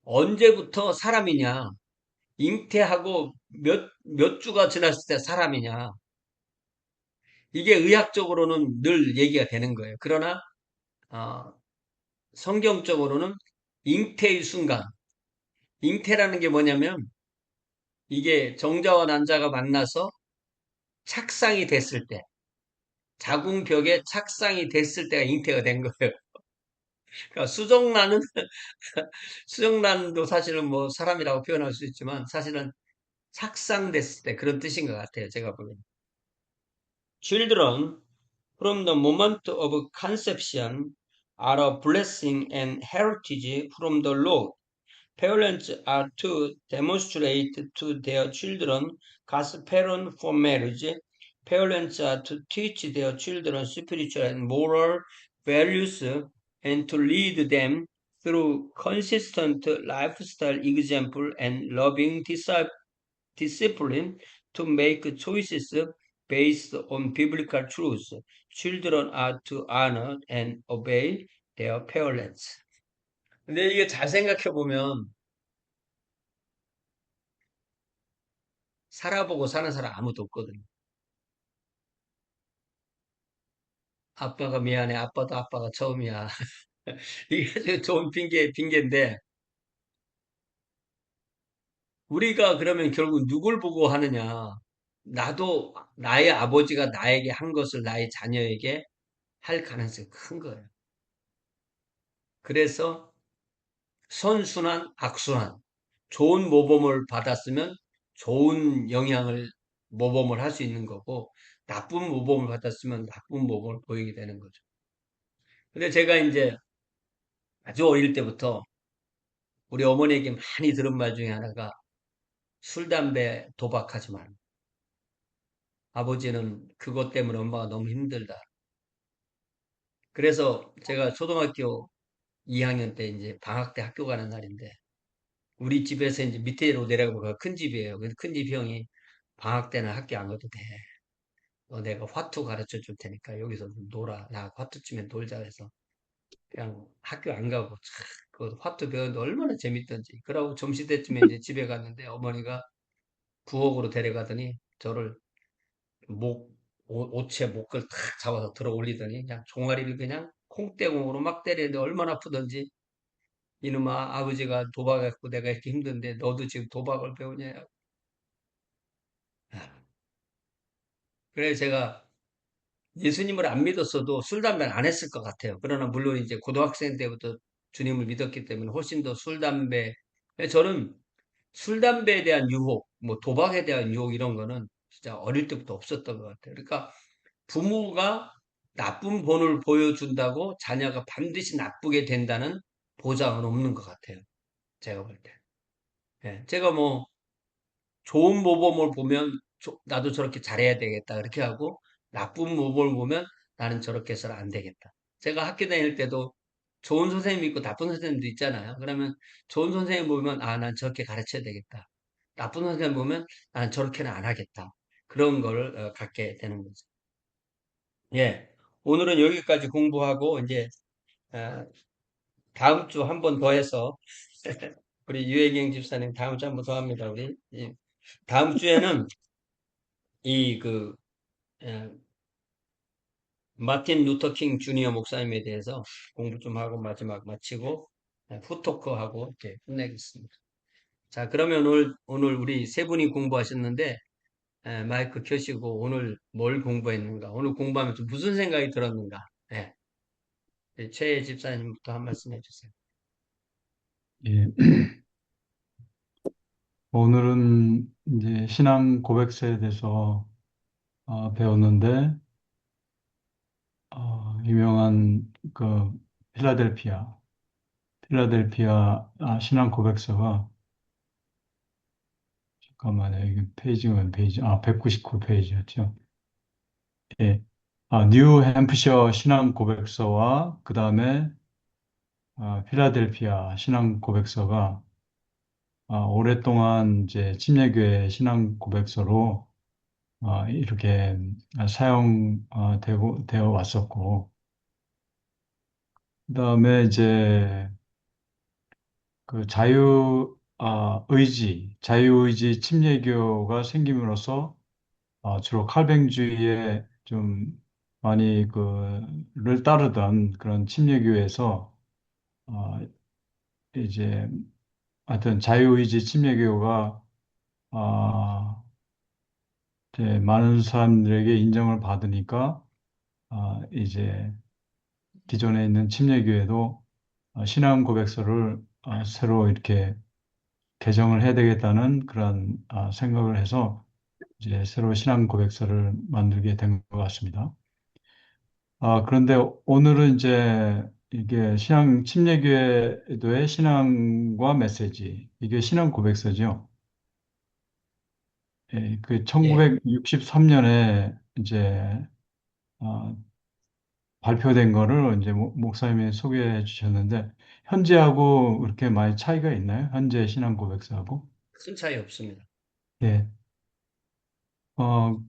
언제부터 사람이냐? 잉태하고 몇 주가 지났을 때 사람이냐? 이게 의학적으로는 늘 얘기가 되는 거예요. 그러나 어, 성경적으로는 잉태의 순간, 잉태라는 게 뭐냐면 이게 정자와 난자가 만나서 착상이 됐을 때, 자궁벽에 착상이 됐을 때가 잉태가 된 거예요. 그러니까 수정란도 사실은 뭐 사람이라고 표현할 수 있지만 사실은 착상됐을 때 그런 뜻인 것 같아요. 제가 보기엔. Children from the moment of conception are a blessing and heritage from the Lord. Parents are to demonstrate to their children God's pattern for marriage. Parents are to teach their children spiritual and moral values and to lead them through consistent lifestyle example and loving discipline to make choices based on biblical truths. Children are to honor and obey their parents. 근데 이게 잘 생각해 보면 살아보고 사는 사람 아무도 없거든요. 아빠가 미안해. 아빠도 아빠가 처음이야. 이게 아주 좋은 핑계인데, 우리가 그러면 결국 누굴 보고 하느냐. 나의 아버지가 나에게 한 것을 나의 자녀에게 할 가능성이 큰 거예요. 그래서 선순환, 악순환. 좋은 모범을 받았으면 좋은 모범을 할 수 있는 거고, 나쁜 모범을 받았으면 나쁜 모범을 보이게 되는 거죠. 근데 제가 이제 아주 어릴 때부터 우리 어머니에게 많이 들은 말 중에 하나가 술, 담배, 도박하지 말. 아버지는 그것 때문에 엄마가 너무 힘들다. 그래서 제가 초등학교 2학년 때 이제 방학 때 학교 가는 날인데 우리 집에서 이제 밑으로 내려가면 큰 집이에요. 그래서 큰 집 형이 방학 때는 학교 안 가도 돼. 내가 화투 가르쳐 줄 테니까 여기서 좀 놀아. 나 화투 치면 놀자 해서 그냥 학교 안 가고 그 화투 배우는데 얼마나 재밌던지. 그러고 점심때쯤에 이제 집에 갔는데 어머니가 부엌으로 데려가더니 저를 옷에 목을 탁 잡아서 들어 올리더니 그냥 종아리를 그냥 콩대공으로 막 때리는데 얼마나 아프던지 이놈아 아버지가 도박했고 내가 이렇게 힘든데 너도 지금 도박을 배우냐. 그래 제가 예수님을 안 믿었어도 술, 담배는 안 했을 것 같아요. 그러나 물론 이제 고등학생 때부터 주님을 믿었기 때문에 훨씬 더 술, 담배. 저는 술, 담배에 대한 유혹, 뭐 도박에 대한 유혹 이런 거는 진짜 어릴 때부터 없었던 것 같아요. 그러니까 부모가 나쁜 본을 보여준다고 자녀가 반드시 나쁘게 된다는 보장은 없는 것 같아요. 제가 볼 때. 예, 제가 뭐 좋은 모범을 보면 나도 저렇게 잘해야 되겠다. 그렇게 하고 나쁜 모범을 보면 나는 저렇게 해서는 안 되겠다. 제가 학교 다닐 때도 좋은 선생님이 있고 나쁜 선생님도 있잖아요. 그러면 좋은 선생님 보면 아, 난 저렇게 가르쳐야 되겠다. 나쁜 선생님 보면 난 저렇게는 안 하겠다. 그런 걸 갖게 되는 거죠. 예. 오늘은 여기까지 공부하고 이제 어, 다음 주 한 번 더 해서 우리 유해경 집사님 다음 주 한 번 더 합니다. 우리 다음 주에는 이 예, 마틴 루터 킹 주니어 목사님에 대해서 공부 좀 하고 마지막 마치고 후토크하고 이렇게 끝내겠습니다. 자, 그러면 오늘 우리 세 분이 공부하셨는데 마이크 켜시고 오늘 뭘 공부했는가? 오늘 공부하면서 무슨 생각이 들었는가? 예, 최 집사님부터 한 말씀 해주세요. 예. 오늘은 이제 신앙 고백서에 대해서 배웠는데, 유명한 그 필라델피아, 신앙 고백서가, 잠깐만요. 이게 페이지가 몇 페이지? 199페이지였죠. 예. 뉴 햄프셔 신앙 고백서와 그 다음에 필라델피아 신앙 고백서가 오랫동안 이제 침례교회 신앙 고백서로 이렇게 되어 왔었고, 그다음에 이제 그 자유의지 침례교가 생김으로써 주로 칼뱅주의에 좀 많이 그를 따르던 그런 침례교에서 어, 이제 하여튼 자유의지 침례교가 아, 이제 많은 사람들에게 인정을 받으니까 이제 기존에 있는 침례교회도 신앙 고백서를 새로 이렇게 개정을 해야 되겠다는 그런 생각을 해서 이제 새로 신앙 고백서를 만들게 된 것 같습니다. 그런데 오늘은 이제 이게 침례교회도의 신앙과 메시지, 이게 신앙 고백서죠. 예, 그 예, 1963년에 이제 어, 발표된 거를 이제 목사님이 소개해 주셨는데, 현재하고 그렇게 많이 차이가 있나요? 현재 신앙 고백서하고? 큰 차이 없습니다. 예.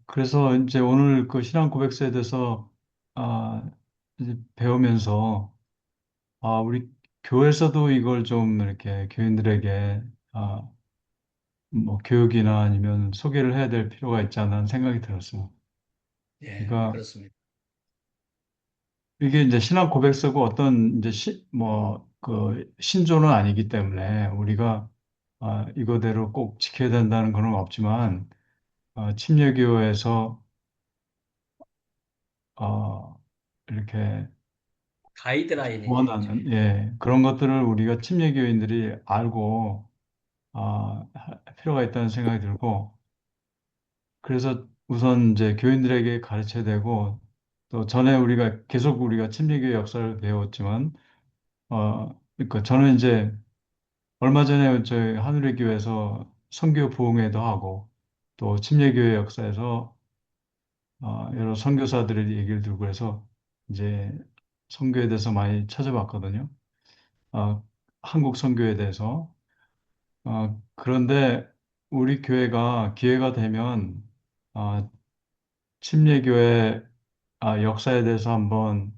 그래서 이제 오늘 그 신앙 고백서에 대해서, 이제 배우면서, 우리 교회에서도 이걸 좀 이렇게 교인들에게, 아, 뭐 교육이나 아니면 소개를 해야 될 필요가 있지 않나 하는 생각이 들었어요. 예, 그러니까 그렇습니다. 이게 이제 신앙 고백서고 어떤 이제 신조는 아니기 때문에 우리가 이거대로 꼭 지켜야 된다는 건 없지만, 침례교에서 이렇게 가이드라인이죠. 원하는, 예, 그런 것들을 우리가 침례교인들이 알고, 필요가 있다는 생각이 들고, 그래서 우선 이제 교인들에게 가르쳐야 되고, 또 전에 우리가 침례교회 역사를 배웠지만, 그러니까 저는 이제 얼마 전에 저희 하늘의 교회에서 선교 부흥회도 하고, 또 침례교회 역사에서 여러 선교사들의 얘기를 들고 해서 이제 선교에 대해서 많이 찾아봤거든요. 어, 한국 선교에 대해서. 그런데 우리 교회가 기회가 되면 어, 침례교회 역사에 대해서 한번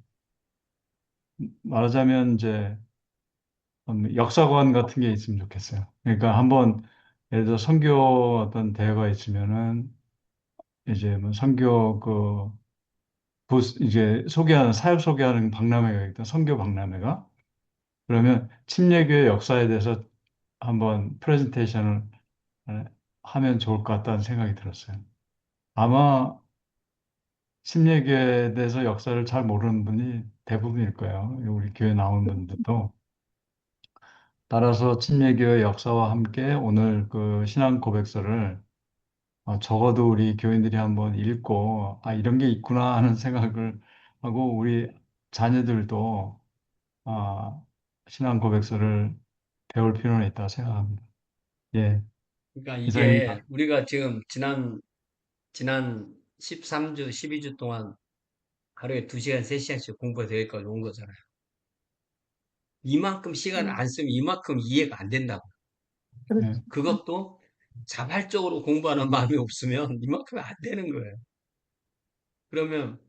말하자면 이제 역사관 같은 게 있으면 좋겠어요. 그러니까 한번 예를 들어 선교 어떤 대회가 있으면은 이제 뭐 선교 이제 사역 소개하는 박람회가 있다. 선교 박람회가. 그러면 침례교회 역사에 대해서 한번 프레젠테이션을 하면 좋을 것 같다는 생각이 들었어요. 아마 침례교회에 대해서 역사를 잘 모르는 분이 대부분일 거예요. 우리 교회 나온 분들도. 따라서 침례교회 역사와 함께 오늘 그 신앙 고백서를 적어도 우리 교인들이 한번 읽고, 이런 게 있구나 하는 생각을 우리 자녀들도 아, 신앙 고백서를 배울 필요는 있다고 생각합니다. 예, 그러니까 이사님, 이게 우리가 지금 지난 13주, 12주 동안 하루에 2시간, 3시간씩 공부해서 여기까지 온 거잖아요. 이만큼 시간 음, 안 쓰면 이만큼 이해가 안 된다고. 그렇죠. 예, 그것도 자발적으로 공부하는 마음이 없으면 이만큼 안 되는 거예요. 그러면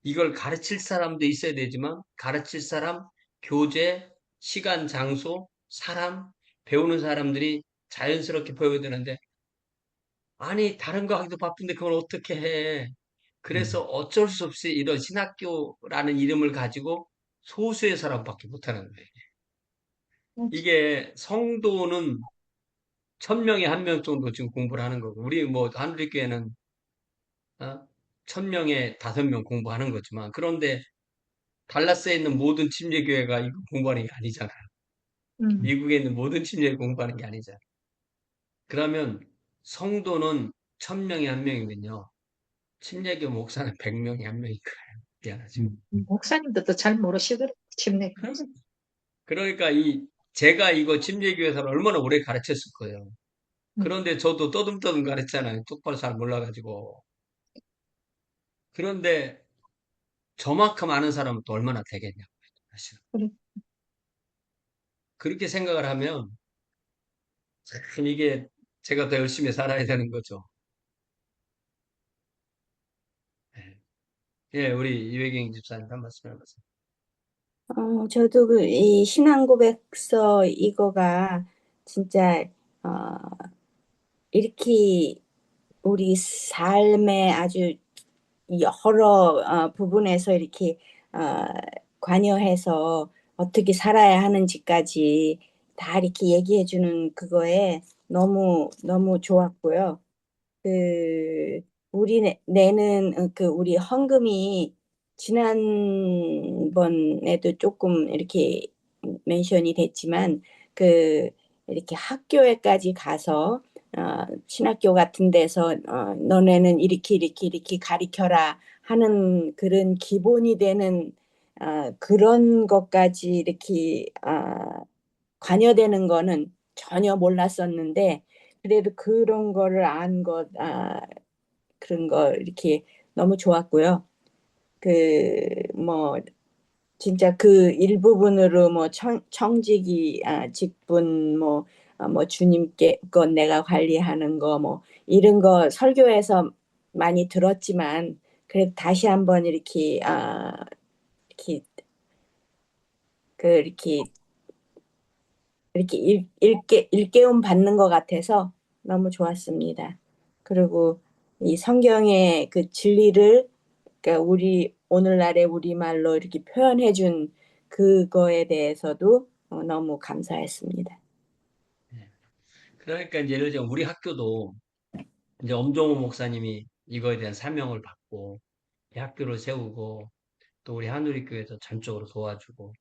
이걸 가르칠 사람도 있어야 되지만 가르칠 사람, 교재, 시간, 장소, 사람, 배우는 사람들이 자연스럽게 배워야 되는데 아니 다른 거 하기도 바쁜데 그걸 어떻게 해? 그래서 음, 어쩔 수 없이 이런 신학교라는 이름을 가지고 소수의 사람밖에 못하는 거예요. 이게 성도는 1,000명에 1명 정도 지금 공부를 하는 거고 우리 뭐 한국교회는 1,000명에 5명 공부하는 거지만 그런데 달라스에 있는 모든 침례교회가 이거 공부하는 게 아니잖아요. 음, 미국에 있는 모든 침례 공부하는 게 아니잖아요. 그러면 성도는 1,000명에 1명이면요. 침례교 목사는 100명에 1명인 거예요. 미안하죠. 음, 목사님도 또 잘 모르시더라고요. 침례. 그러니까 제가 이거 침례교회에서 얼마나 오래 가르쳤을 거예요. 음, 그런데 저도 떠듬떠듬 가르쳤잖아요. 똑바로 잘 몰라가지고. 그런데 저만큼 아는 사람은 또 얼마나 되겠냐고. 사실. 그래. 그렇게 생각을 하면 참 이게 제가 더 열심히 살아야 되는 거죠. 예, 예, 우리 이회경 집사님 한 말씀 해보세요. 저도 이 신앙 고백서 이거가 진짜, 어, 이렇게 우리 삶의 아주 여러 부분에서 이렇게 어, 관여해서 어떻게 살아야 하는지까지 다 이렇게 얘기해 주는 그거에 너무 너무 좋았고요. 그 우리 내는 그 우리 헌금이 지난번에도 조금 이렇게 멘션이 됐지만 그 이렇게 학교에까지 가서 신학교 같은 데서 너네는 이렇게 가리켜라 하는 그런 기본이 되는 그런 것까지 이렇게 관여되는 거는 전혀 몰랐었는데 그래도 그런 거를 그런 거 이렇게 너무 좋았고요. 뭐 진짜 그 일부분으로 뭐 청지기 직분 뭐 주님께 건 내가 관리하는 거 뭐 이런 거 설교에서 많이 들었지만 그래도 다시 한번 이렇게 이렇게 일깨움 받는 것 같아서 너무 좋았습니다. 그리고 이 성경의 그 진리를 그러니까 우리 오늘날의 우리말로 이렇게 표현해 준 그거에 대해서도 너무 감사했습니다. 예. 그러니까 이제 예를 들면 우리 학교도 이제 엄정호 목사님이 이거에 대한 사명을 받고 이 학교를 세우고 또 우리 한우리교회에서 전적으로 도와주고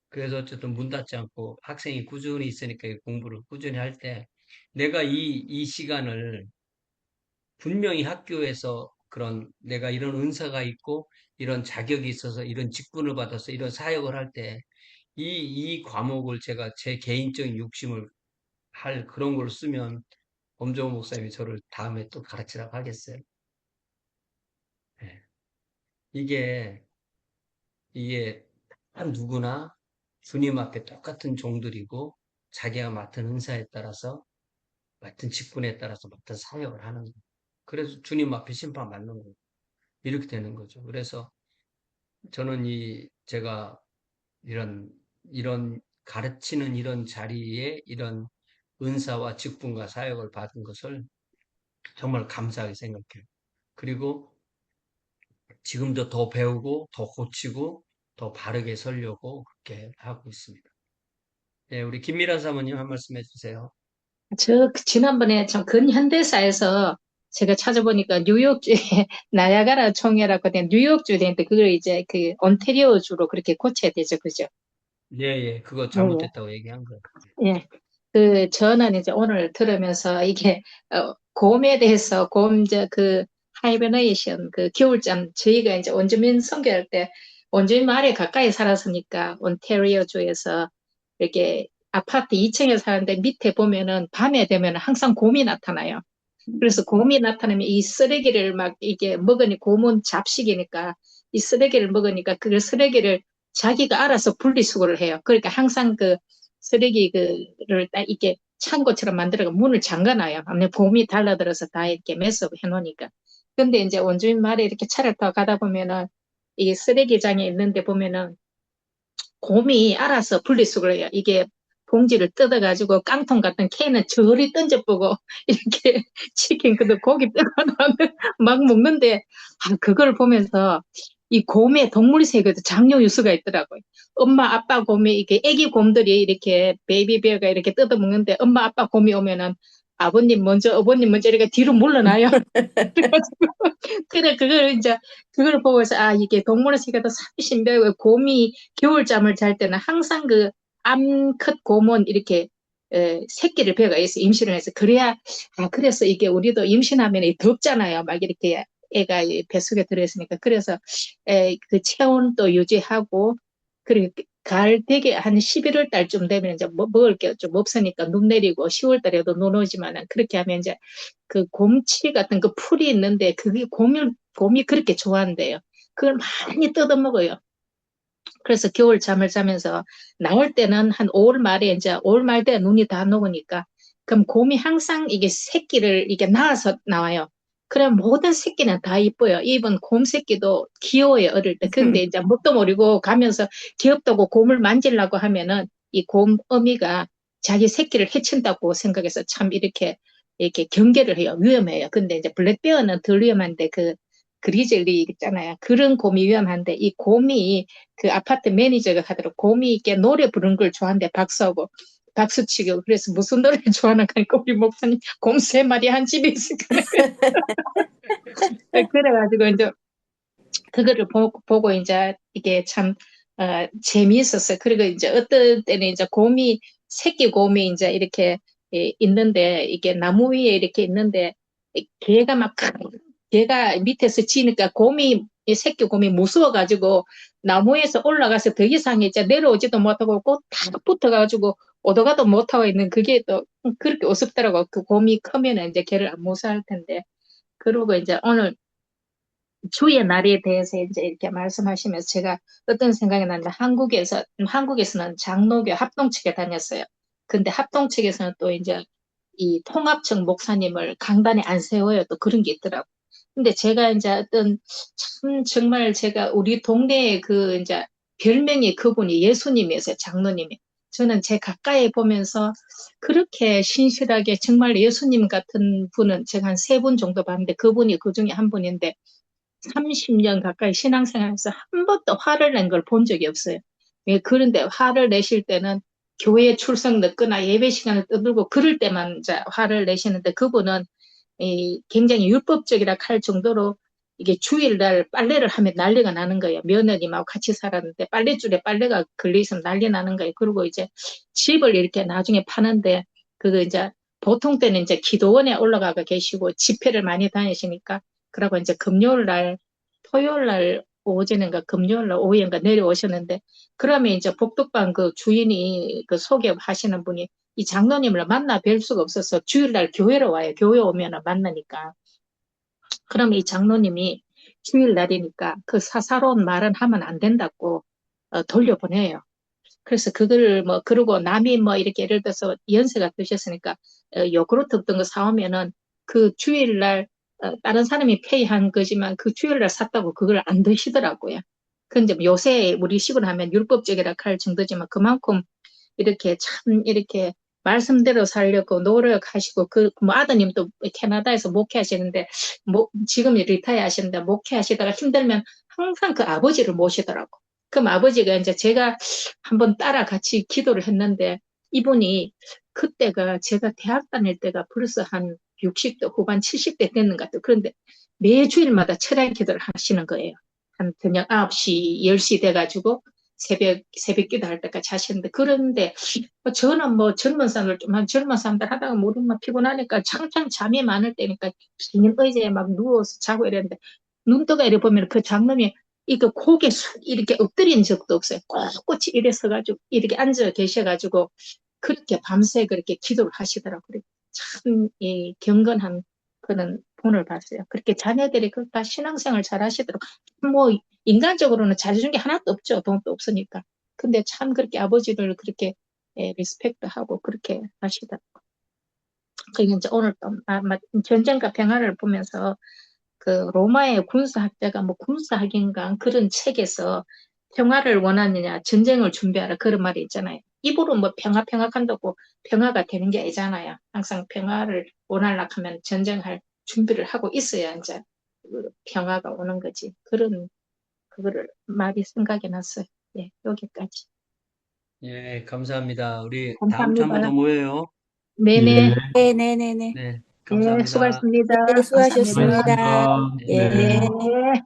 그래서 어쨌든 문 닫지 않고 학생이 꾸준히 있으니까 이 공부를 꾸준히 할 때 내가 이 시간을 분명히 학교에서 그런 내가 이런 은사가 있고 이런 자격이 있어서 이런 직분을 받아서 이런 사역을 할 때 이 과목을 제가 제 개인적인 욕심을 할 그런 걸 쓰면 엄정호 목사님이 저를 다음에 또 가르치라고 하겠어요. 예. 이게 이게 한 누구나 주님 앞에 똑같은 종들이고 자기가 맡은 은사에 따라서 맡은 직분에 따라서 맡은 사역을 하는 거예요. 그래서 주님 앞에 심판받는 거예요. 이렇게 되는 거죠. 그래서 저는 제가 이런 가르치는 이런 자리에 이런 은사와 직분과 사역을 받은 것을 정말 감사하게 생각해요. 그리고 지금도 더 배우고 더 고치고 더 바르게 서려고 그렇게 하고 있습니다. 네, 우리 김미라 사모님 한 말씀 해주세요. 지난번에 참 근현대사에서 제가 찾아보니까 뉴욕주에 나야가라 총회라고 된 뉴욕주에 되는데 그걸 이제 그 온태리오주로 그렇게 고쳐야 되죠. 그죠? 예, 예, 그거 네. 잘못됐다고 얘기한 거예요. 예. 저는 이제 오늘 들으면서 이게, 곰에 대해서, 곰, 그, 하이버네이션, 그 겨울잠, 저희가 이제 원주민 선교할 때 원주민 마을에 가까이 살았으니까 온타리오 주에서 이렇게 아파트 2층에 사는데 밑에 보면은 밤에 되면 항상 곰이 나타나요. 그래서 곰이 나타나면 이 쓰레기를 막 이게 먹으니 곰은 잡식이니까 이 쓰레기를 먹으니까 그 쓰레기를 자기가 알아서 분리수거를 해요. 그러니까 항상 그 쓰레기 그를 딱 이렇게 창고처럼 만들어가 문을 잠가놔요. 아무튼 곰이 달라들어서 다 이렇게 매섭 해놓으니까. 근데 이제 원주민 마을에 이렇게 차를 타고 가다 보면은 이 쓰레기장에 있는데 보면은 곰이 알아서 분리수거를 해요. 이게 봉지를 뜯어가지고 깡통 같은 캔을 저리 던져보고 이렇게 치킨 그도 고기 뜯어놓으면 막 먹는데 그걸 보면서 이 곰의 동물 세계도 장려유수가 있더라고요. 엄마 아빠 곰이 이렇게 애기 곰들이 이렇게 베이비베어가 이렇게 뜯어먹는데 엄마 아빠 곰이 오면은 아버님 먼저 어버님 먼저 이렇게 뒤로 물러나요. 그래가지고 그래 그걸 이제 그걸 보고서 이게 동물의 세계도 참 신비하고 곰이 겨울잠을 잘 때는 항상 그 암컷 곰은 이렇게 새끼를 배가 있어 임신을 해서 그래야 그래서 이게 우리도 임신하면 덥잖아요. 막 이렇게 애가 뱃속에 들어있으니까 그래서 그 체온도 유지하고 그리고 가을 되게 한 11월 달쯤 되면 이제 먹을 게 좀 없으니까 눈 내리고 10월 달에도 눈 오지만은 그렇게 하면 이제 그 곰치 같은 그 풀이 있는데 그게 곰이 그렇게 좋아한대요. 그걸 많이 뜯어먹어요. 그래서 겨울 잠을 자면서 나올 때는 한 5월 말에 이제 5월 말 때 눈이 다 녹으니까 그럼 곰이 항상 이게 새끼를 이게 낳아서 나와요. 그럼 모든 새끼는 다 이뻐요. 이번 곰 새끼도 귀여워요, 어릴 때. 근데 이제 뭣도 모르고 가면서 귀엽다고 곰을 만지려고 하면은 이 곰 어미가 자기 새끼를 해친다고 생각해서 참 이렇게 경계를 해요. 위험해요. 근데 이제 블랙베어는 덜 위험한데 그 그리즐리 있잖아요. 그런 곰이 위험한데 이 곰이 그 아파트 매니저가 하더라고. 곰이 이렇게 노래 부르는 걸 좋아하는데 박수하고 박수치고 그래서 무슨 노래를 좋아하는 거니까 우리 목사님 곰 3마리 한 집에 있을까 그래가지고 이제 그거를 보고 이제 이게 참 재미있었어요. 그리고 이제 어떤 때는 이제 새끼 곰이 이제 이렇게 있는데 이게 나무 위에 이렇게 있는데 개가 막 개가 밑에서 지니까 이 새끼 곰이 무서워가지고 나무에서 올라가서 더 이상 이제 내려오지도 못하고 꼭 딱 붙어가지고 오도가도 못하고 있는 그게 또 그렇게 우습더라고. 그 곰이 크면은 이제 걔를 안 무서워할 텐데. 그러고 이제 오늘 주의 날에 대해서 이제 이렇게 말씀하시면서 제가 어떤 생각이 나는데 한국에서는 장로교 합동측에 다녔어요. 근데 합동측에서는 또 이제 이 통합청 목사님을 강단에 안 세워요. 또 그런 게 있더라고. 근데 제가 이제 참 정말 제가 우리 동네에 그 이제 별명이 그분이 예수님이었어요. 장로님이. 저는 제 가까이 보면서 그렇게 신실하게 정말 예수님 같은 분은 제가 한 3분 정도 봤는데 그분이 그 중에 한 분인데 30년 가까이 신앙생활에서 한 번도 화를 낸 걸 본 적이 없어요. 그런데 화를 내실 때는 교회 출석 늦거나 예배 시간을 떠들고 그럴 때만 이제 화를 내시는데 그분은 굉장히 율법적이라 할 정도로 이게 주일날 빨래를 하면 난리가 나는 거예요. 며느님하고 같이 살았는데 빨래줄에 빨래가 걸려있으면 난리 나는 거예요. 그리고 이제 집을 이렇게 나중에 파는데 그거 이제 보통 때는 이제 기도원에 올라가고 계시고 집회를 많이 다니시니까 그러고 이제 토요일 날 오전인가 금요일 날 오후인가 내려오셨는데 그러면 이제 복덕방 그 주인이 그 소개하시는 분이 이 장로님을 만나 뵐 수가 없어서 주일날 교회로 와요. 교회 오면 만나니까. 그러면 이 장로님이 주일날이니까 그 사사로운 말은 하면 안 된다고 돌려보내요. 그래서 그걸 그러고 남이 이렇게 예를 들어서 연세가 드셨으니까 요구르트 같은 거 사오면은 그 주일날 다른 사람이 페이한 거지만 그 주일날 샀다고 그걸 안 드시더라고요. 근데 요새 우리 식으로 하면 율법적이라 할 정도지만 그만큼 이렇게 참 이렇게 말씀대로 살려고 노력하시고 아드님도 캐나다에서 목회하시는데 지금 리타이어 하시는데 목회하시다가 힘들면 항상 그 아버지를 모시더라고. 그럼 아버지가 이제 제가 한번 따라 같이 기도를 했는데 이분이 그때가 제가 대학 다닐 때가 벌써 한 60대 후반 70대 됐는 것 같아요. 그런데 매주일마다 철야 기도를 하시는 거예요. 한 저녁 9시, 10시 돼가지고 새벽기도 할 때까지 하시는데, 그런데 저는 뭐 젊은 사람들 하다가 모르면 막 피곤하니까 창창 잠이 많을 때니까 긴 의자에 막 누워서 자고 이랬는데, 눈 뜨고 이래 보면 그 장로님이 이거 고개 숙 이렇게 엎드린 적도 없어요. 꼿꼿이 이래서가지고 이렇게 앉아 계셔가지고 그렇게 밤새 그렇게 기도를 하시더라고요. 참, 경건한 그런 본을 봤어요. 그렇게 자녀들이 다 신앙생활 잘 하시더라고요. 뭐, 인간적으로는 잘해준 게 하나도 없죠. 돈도 없으니까. 근데 참 그렇게 아버지를 그렇게 리스펙트하고 그렇게 하시더라고요. 그리고 이제 오늘 또 전쟁과 평화를 보면서 그 로마의 군사학자가 뭐 군사학인가 그런 책에서 평화를 원하느냐 전쟁을 준비하라 그런 말이 있잖아요. 입으로 뭐 평화 한다고 평화가 되는 게 아니잖아요. 항상 평화를 원하려고 하면 전쟁할 준비를 하고 있어야 이제 그 평화가 오는 거지. 그거를 말이 생각이 났어요. 예, 여기까지. 예, 감사합니다. 우리 다음 주 한 번 더 감사합니다. 모여요. 네네. 예, 네네네네. 네, 네, 감사합니다. 수고하셨습니다. 네, 감사합니다. 수고하셨습니다. 수고하셨습니다. 네. 예. 예. 네.